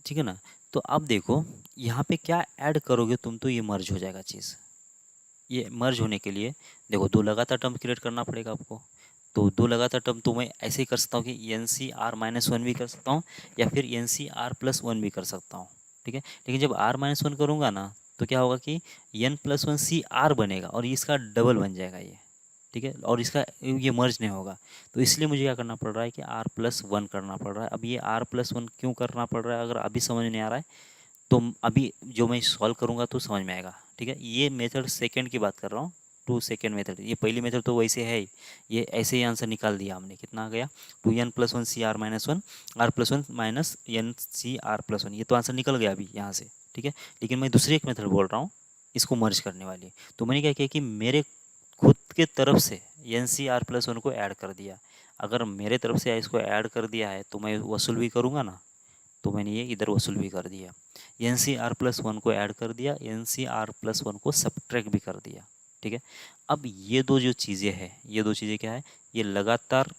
ठीक है ना। तो अब देखो यहाँ पे क्या ऐड करोगे तुम, तो ये मर्ज हो जाएगा चीज़। ये मर्ज होने के लिए देखो दो लगातार टर्म क्रिएट करना पड़ेगा आपको। तो दो लगातार टर्म तो मैं ऐसे ही कर सकता हूँ कि NCR-1 भी कर सकता हूँ या फिर NCR+1 भी कर सकता हूँ। ठीक है, लेकिन जब R-1 करूँगा ना तो क्या होगा कि n+1CR बनेगा और इसका डबल बन जाएगा ये। ठीक है, और इसका ये मर्ज नहीं होगा। तो इसलिए मुझे क्या करना पड़ रहा है कि R+1 करना पड़ रहा है। अब ये R+1 क्यों करना पड़ रहा है अगर अभी समझ नहीं आ रहा है तो अभी जो मैं सॉल्व करूँगा तो समझ में आएगा। ठीक है, ये मेथड सेकंड की बात कर रहा हूँ, 2 मेथड। ये पहली मेथड तो वैसे है ही, ये ऐसे ही आंसर निकाल दिया हमने। कितना आ गया 2n+1CR-1 R+1 माइनस NCR+1, ये तो आंसर निकल गया अभी यहाँ से। ठीक है, लेकिन मैं दूसरी एक मेथड बोल रहा हूँ इसको मर्ज करने वाली। तो मैंने क्या किया कि मेरे खुद के तरफ से NCR+1 को ऐड कर दिया। अगर मेरे तरफ से इसको ऐड कर दिया है तो मैं वसूल भी करूँगा ना, तो मैंने ये इधर वसूल भी कर दिया। NCR+1 को ऐड कर दिया, NCR+1 को सब्ट्रैक्ट भी कर दिया। ठीक है, अब ये दो जो चीज़ें हैं, ये दो चीज़ें क्या है, ये लगातार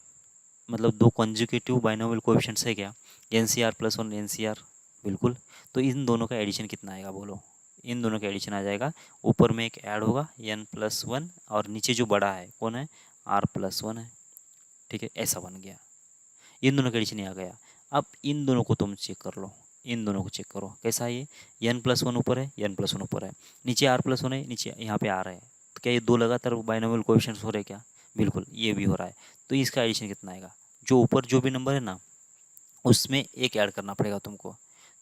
मतलब दो कॉन्जिक्यूटिव बाइनोमियल कोएफिशिएंट्स है क्या, NCR+1 NCR, बिल्कुल। तो इन दोनों का एडिशन कितना आएगा बोलो? इन दोनों का एडिशन आ जाएगा, ऊपर में एक ऐड होगा n+1 और नीचे जो बड़ा है कौन है, R+1 है। ठीक है, ऐसा बन गया, इन दोनों का एडिशन आ गया। अब इन दोनों को तुम चेक कर लो, इन दोनों को चेक करो कैसा है। ये n+1 ऊपर है, n+1 ऊपर है, नीचे R+1 है, नीचे यहाँ पे R है। तो क्या ये दो लगातार बाइनोमियल कोएफिशिएंट्स हो रहे हैं क्या? बिल्कुल, ये भी हो रहा है। तो इसका एडिशन कितना आएगा, जो ऊपर जो भी नंबर है ना उसमें एक ऐड करना पड़ेगा तुमको।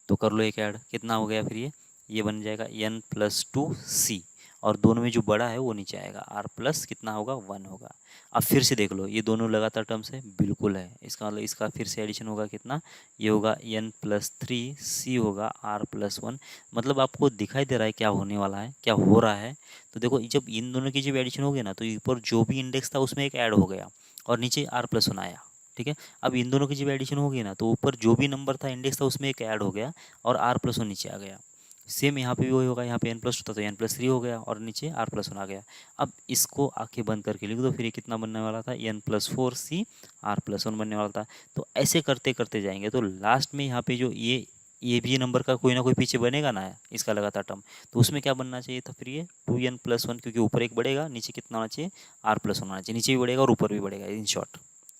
तो कर लो एक ऐड, कितना हो गया फिर ये बन जाएगा n+2c, और दोनों में जो बड़ा है वो नीचे आएगा, r प्लस कितना होगा 1 होगा। अब फिर से देख लो, ये दोनों लगातार टर्म्स है, बिल्कुल है। इसका मतलब इसका फिर से एडिशन होगा कितना, ये होगा n+3c होगा r+1। मतलब आपको दिखाई दे रहा है क्या होने वाला है, क्या हो रहा है। तो देखो जब इन दोनों की जब एडिशन हो गया ना तो ऊपर जो भी इंडेक्स था उसमें एक ऐड हो गया और नीचे r+1 आया। ठीक है, अब इन दोनों की जब एडिशन होगी ना तो ऊपर जो भी नंबर था इंडेक्स था उसमें एक ऐड हो गया और R+1 नीचे आ गया। सेम यहाँ पे भी वही होगा, यहाँ पे n+2 था तो n+3 हो गया और नीचे R+1 आ गया। अब इसको आंखें बंद करके लिख दो, फिर ये कितना बनने वाला था, n+4c R+1 बनने वाला था। तो ऐसे करते करते जाएंगे तो लास्ट में यहाँ पे जो ये भी नंबर का कोई ना कोई पीछे बनेगा ना इसका लगातार टर्म, तो उसमें क्या बनना चाहिए था फिर ये 2n+1, क्योंकि ऊपर एक बढ़ेगा नीचे कितना होना चाहिए, R+1 होना चाहिए, नीचे भी बढ़ेगा और ऊपर भी बढ़ेगा, इन शॉर्ट।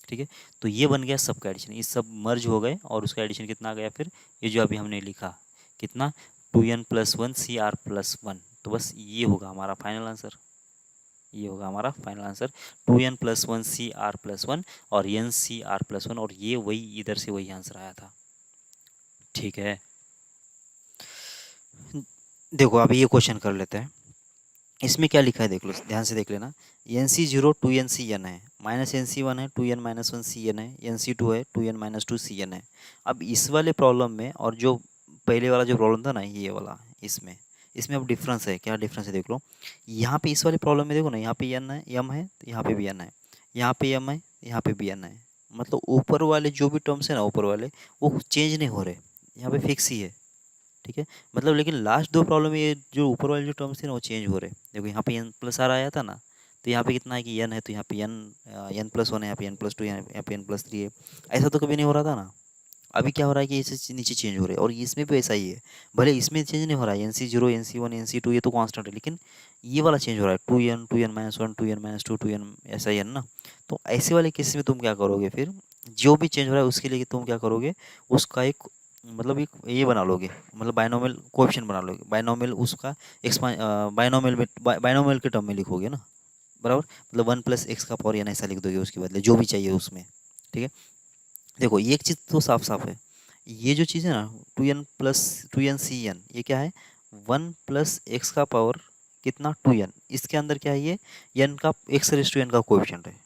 ठीक है, तो ये बन गया सबका एडिशन, ये सब मर्ज हो गए और उसका एडिशन कितना आ गया फिर, ये जो अभी हमने लिखा कितना 2n+1CR+1। तो बस ये होगा हमारा फाइनल आंसर, ये होगा हमारा फाइनल आंसर 2n+1CR+1 और NCR+1, और ये वही इधर से वही आंसर आया था। ठीक है, देखो अभी ये क्वेश्चन कर लेते हैं। इसमें क्या लिखा है देख लो, ध्यान से देख लेना। N C zero two N C N है, माइनस एन सी वन है, two N minus one C N है, एन सी टू है, two N minus two C N है। अब इस वाले प्रॉब्लम में और जो पहले वाला जो प्रॉब्लम था ना ये वाला, इसमें इसमें अब डिफरेंस है। क्या डिफरेंस है देख लो। यहाँ पे इस वाले प्रॉब्लम में देखो ना, यहाँ पे एन है, एम है, तो यहाँ पे भी एन है, यहाँ पे एम है, यहाँ पे भी एन है। मतलब ऊपर वाले जो भी टर्म्स है ना, ऊपर वाले वो चेंज नहीं हो रहे, यहाँ पे फिक्स ही है। ठीक है। मतलब लेकिन लास्ट दो प्रॉब्लम में ये जो ऊपर वाले जो टर्म्स थे ना वो चेंज हो रहे। देखो यहाँ पे एन प्लस आर आया था ना, तो यहाँ पे कितना है कि एन है, तो यहाँ पे एन एन प्लस वन है, यहाँ पे एन प्लस टू, यहाँ पे एन प्लस थ्री है। ऐसा तो कभी नहीं हो रहा था ना। अभी क्या हो रहा है कि इसे नीचे चेंज हो रहे हैं, और इसमें भी ऐसा ही है। भले इसमें चेंज नहीं हो रहा है, N C zero, N C one, N C two ये तो कांस्टेंट है, लेकिन ये वाला चेंज हो रहा है, two N minus one, two N minus two, two N ऐसा ही है ना। तो ऐसे वाले केस में तुम क्या करोगे फिर, जो भी चेंज हो रहा है उसके लिए तुम क्या करोगे, उसका एक मतलब एक ये बना लोगे, मतलब बायनोमियल कोएफिशिएंट बना लोगे। बायनोमियल उसका बायनोमियल में बायनोमियल के टर्म में लिखोगे ना, बराबर। मतलब वन प्लस एक्स का पावर एन ऐसा लिख दोगे उसके बदले, जो भी चाहिए उसमें। ठीक है। देखो ये एक चीज़ तो साफ साफ है, ये जो चीज़ है ना, टू एन सी एन, ये क्या है, वन प्लस एक्स का पावर कितना, टू एन। इसके अंदर क्या है, ये एन का एक्स रेस टू एन का कोएफिशिएंट है।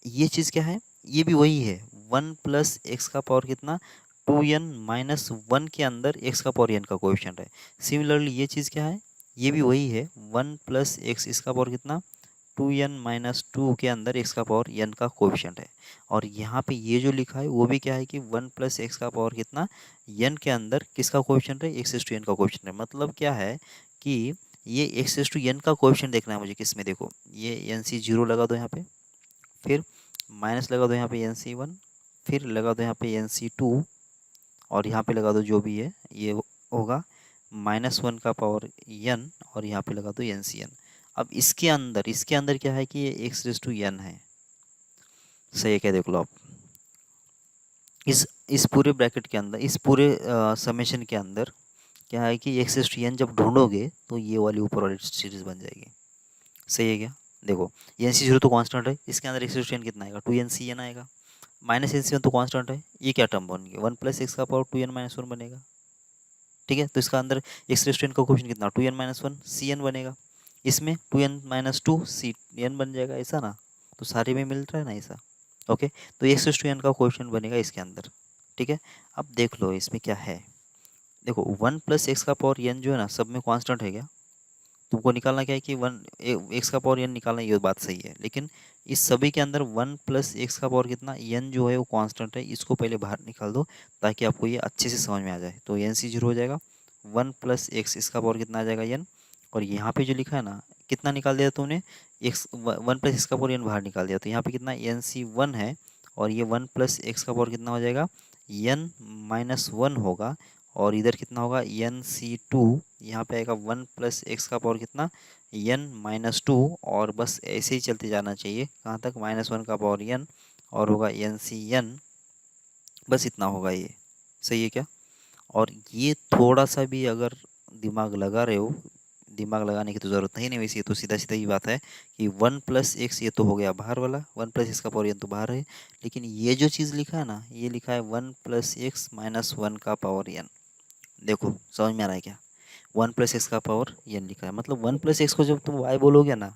ये चीज़ क्या है, ये भी वही है, वन प्लस एक्स का पावर कितना, टू एन माइनस वन के अंदर एक्स का पावर एन का कोएफिशिएंट है। सिमिलरली ये चीज़ क्या है, ये भी वही है, वन प्लस एक्स इसका पावर कितना, टू एन माइनस टू के अंदर एक्स का पावर एन का कोएफिशिएंट है। और यहाँ पे ये जो लिखा है वो भी क्या है कि वन प्लस एक्स का पावर कितना, एन के अंदर किसका कोएफिशिएंट है, एक्स टू एन का कोएफिशिएंट है। मतलब क्या है कि ये एक्स टू एन का कोएफिशिएंट देखना है मुझे किस में। देखो ये एन सी जीरो लगा दो यहाँ पे, फिर माइनस लगा दो यहाँ पे एन सी वन, फिर लगा दो यहाँ पे एन सी टू, और यहाँ पे लगा दो जो भी है ये होगा माइनस वन का पावर एन, और यहाँ पे लगा दो एन सी एन। अब इसके अंदर क्या है कि ये एक्स रेस टू एन है। सही है क्या देख लो आप। इस पूरे ब्रैकेट के अंदर, इस पूरे समेशन के अंदर क्या है कि एक्स रेस टू एन जब ढूंढोगे तो ये वाली ऊपर वाली सीरीज बन जाएगी। सही है क्या। देखो एन सी जीरो तो कांस्टेंट है, इसके अंदर एक्स रेस टू एन कितना आएगा, टू एन सी एन आएगा। माइनस एन सी वन तो कांस्टेंट है, ये क्या टर्म बन गया, वन प्लस एक्स का power two N minus one बनेगा। ठीक है। तो इसका अंदर एक्स रेस टू एन का कोएफिशिएंट कितना, two N minus one C N बनेगा। इसमें two N minus two C N बन जाएगा, ऐसा ना। तो सारे में मिल रहा है ना ऐसा। ओके। तो एक्स रेस टू एन का कोएफिशिएंट बनेगा इसके अंदर। ठीक है। अब देख लो इसमें क्या है। देखो वन प्लस एक्स का पावर एन जो है ना सब में कांस्टेंट है क्या। तुमको निकालना क्या है कि वन एक्स का पावर एन निकालना, ये बात सही है, लेकिन इस सभी के अंदर वन प्लस एक्स का पावर कितना, एन जो है वो कांस्टेंट है। इसको पहले बाहर निकाल दो ताकि आपको ये अच्छे से समझ में आ जाए। तो एन सी जीरो हो जाएगा, वन प्लस एक्स इसका पावर कितना आ जाएगा एन। और यहाँ पे जो लिखा है ना, कितना निकाल दिया तुमने, एक्स वन प्लस एक्स का पावर एन बाहर निकाल दिया, तो यहाँ पे कितना एन सी वन है, और ये वन प्लस एक्स का पावर कितना हो जाएगा, एन माइनस वन होगा। और इधर कितना होगा एन सी टू, यहाँ पे आएगा वन प्लस एक्स का पावर कितना, एन माइनस टू। और बस ऐसे ही चलते जाना चाहिए कहाँ तक, माइनस वन का पावर एन, और होगा एन सी एन। बस इतना होगा ये। सही है क्या। और ये थोड़ा सा भी अगर दिमाग लगा रहे हो, दिमाग लगाने की तो ज़रूरत ही नहीं, वैसे ये तो सीधा सीधा ही बात है कि वन प्लस एक्स ये तो हो गया बाहर वाला, वन प्लस एक्स का पावर एन तो बाहर है, लेकिन ये जो चीज़ लिखा है ना, ये लिखा है one plus x minus one का पावर एन। देखो समझ में आ रहा है क्या, वन प्लस एक्स का पावर एन लिखा है। मतलब वन प्लस एक्स को जब तुम वाई बोलोगे ना,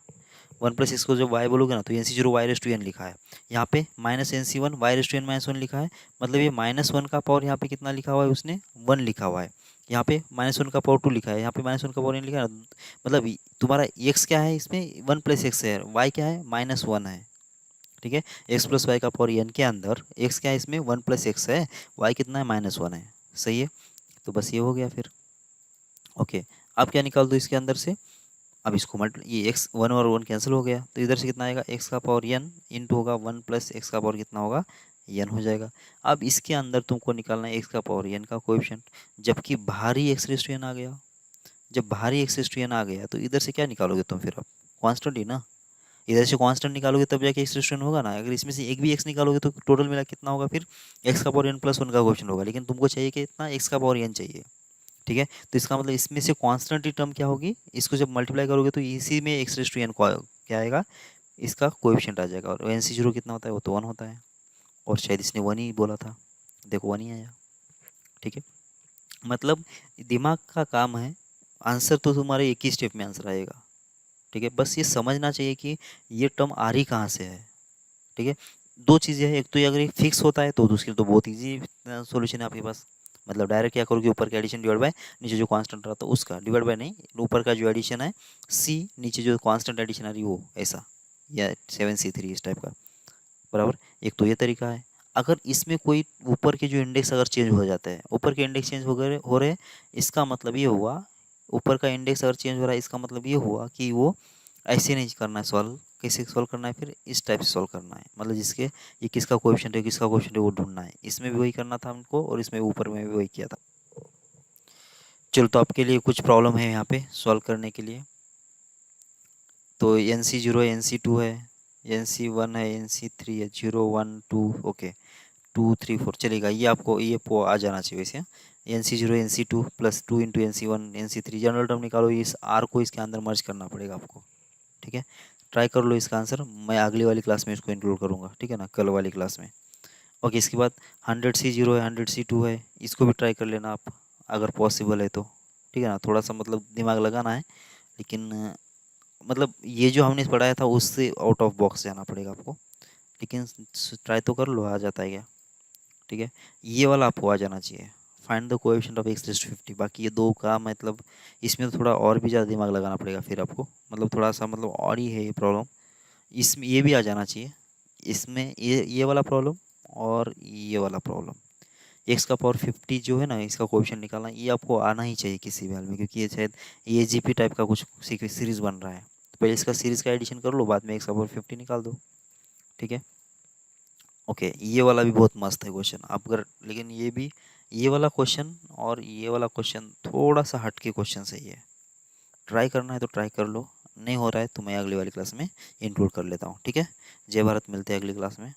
वन प्लस एक्स को जब वाई बोलोगे ना, तो N C zero Y raise to N लिखा है। यहाँ पे minus N C one Y raise to N minus one लिखा है। मतलब ये माइनस वन का पावर यहाँ पे कितना लिखा हुआ है उसने, वन लिखा हुआ है। यहाँ पे माइनस वन का पावर टू लिखा है, यहाँ पे माइनस वन का पावर एन लिखा है ना। मतलब तुम्हारा एक्स क्या है इसमें, वन प्लस एक्स है, वाई क्या है माइनस वन है। ठीक है। एक्स प्लस वाई का पावर एन के अंदर एक्स क्या है इसमें, वन प्लस एक्स है, वाई कितना है माइनस वन है। सही है। तो बस ये हो गया फिर। ओके। अब क्या निकाल दो इसके अंदर से, अब इसको मल्ट ये एक्स वन और वन कैंसिल हो गया, तो इधर से कितना आएगा, एक्स का पावर एन इंटू होगा वन प्लस एक्स का पावर कितना होगा, एन हो जाएगा। अब इसके अंदर तुमको निकालना है एक्स का पावर एन का कोएफिशिएंट, जबकि भारी एक्स रेस टू एन आ गया। जब भारी एक्स रेस टू एन आ गया तो इधर से क्या निकालोगे तुम फिर, अब कांस्टेंट ही ना। इधर से कांस्टेंट निकालोगे तब जाके एक्स रेस टू एन होगा ना। अगर इसमें से एक भी एक्स निकालोगे तो टोटल मिला कितना होगा फिर, एक्स का पावर एन प्लस वन का कोएफिशिएंट होगा, लेकिन तुमको चाहिए कि इतना एक्स का पावर एन चाहिए। ठीक है। तो इसका मतलब इसमें से कांस्टेंट टर्म क्या होगी, इसको जब मल्टीप्लाई करोगे तो इसी में एक्स रेस टू एन क्या आएगा, इसका कोएफिशिएंट आ जाएगा। और एन सी जीरो कितना होता है, वो तो वन होता है, और शायद इसने वन ही बोला था, देखो वन ही आया। ठीक है। मतलब दिमाग का काम है आंसर तो तुम्हारे एक ही स्टेप में आंसर आएगा। ठीक है, बस ये समझना चाहिए कि ये टर्म आ रही कहाँ से है। ठीक है, दो चीज़ें हैं, एक तो ये अगर ये फिक्स होता है तो दूसरी तो बहुत इजी सॉल्यूशन है आपके पास। मतलब डायरेक्ट क्या करोगे, ऊपर का एडिशन डिवाइड बाय नीचे जो कांस्टेंट रहा था उसका, डिवाइड बाय नहीं, ऊपर का जो एडिशन है सी, नीचे जो कांस्टेंट एडिशन आ रही है वो, ऐसा, या 7C3 इस टाइप का, बराबर। एक तो ये तरीका है। अगर इसमें कोई ऊपर के जो इंडेक्स अगर चेंज हो जाता है, ऊपर के इंडेक्स चेंज हो रहे, इसका मतलब ये हुआ, ऊपर का इंडेक्स अगर चेंज हो रहा है इसका मतलब ये हुआ कि वो ऐसे नहीं करना है सॉल्व, कैसे सॉल्व करना है, फिर इस टाइप से सॉल्व करना है, मतलब जिसके ये किसका कोएफिशिएंट है किसका कोएफिशिएंट है वो ढूंढना है। इसमें भी वही करना था हमको और इसमें ऊपर में भी वही किया था। चलो, तो आपके लिए कुछ प्रॉब्लम है यहाँ पे सॉल्व करने के लिए। तो NC0 है, NC2 है, NC1 है, NC3 है, 0 1 2, ओके, 2 3 4 चलेगा, ये आपको ये आ जाना चाहिए वैसे। NC0 NC2 plus 2 × NC1 NC3 general term निकालो, इस आर को इसके अंदर मर्ज करना पड़ेगा आपको। ठीक है, ट्राई कर लो इसका आंसर, मैं अगली वाली क्लास में इसको इंक्लूड करूँगा, ठीक है ना, कल वाली क्लास में। ओके, इसके बाद 100C0 है, 100C2 है, इसको भी ट्राई कर लेना आप अगर पॉसिबल है तो। ठीक है ना, थोड़ा सा मतलब दिमाग लगाना है, लेकिन मतलब ये जो हमने पढ़ाया था उससे आउट ऑफ बॉक्स जाना पड़ेगा आपको, लेकिन ट्राई तो कर लो, आ जाता है क्या। ठीक है, ये वाला आपको आ जाना चाहिए, find the coefficient of x⁻50। बाकी ये दो का मतलब इसमें तो थोड़ा और भी ज़्यादा दिमाग लगाना पड़ेगा फिर आपको, मतलब थोड़ा सा मतलब और ही है ये प्रॉब्लम। इसमें ये भी आ जाना चाहिए, इसमें ये वाला प्रॉब्लम और ये वाला प्रॉब्लम। x⁻50 जो है ना, इसका कोएफिशिएंट निकालना, ये आपको आना ही चाहिए किसी भी हाल में, क्योंकि ये शायद AGP टाइप का कुछ सीरीज बन रहा है। तो पहले इसका सीरीज का एडिशन कर लो, बाद में x⁻50 निकाल दो। ठीक है, ओके, ये वाला भी बहुत मस्त है क्वेश्चन आप अगर, लेकिन ये भी, ये वाला क्वेश्चन और ये वाला क्वेश्चन थोड़ा सा हट के क्वेश्चन सही है। ट्राई करना है तो ट्राई कर लो, नहीं हो रहा है तो मैं अगली वाली क्लास में इंक्लूड कर लेता हूँ। ठीक है, जय भारत, मिलते हैं अगली क्लास में।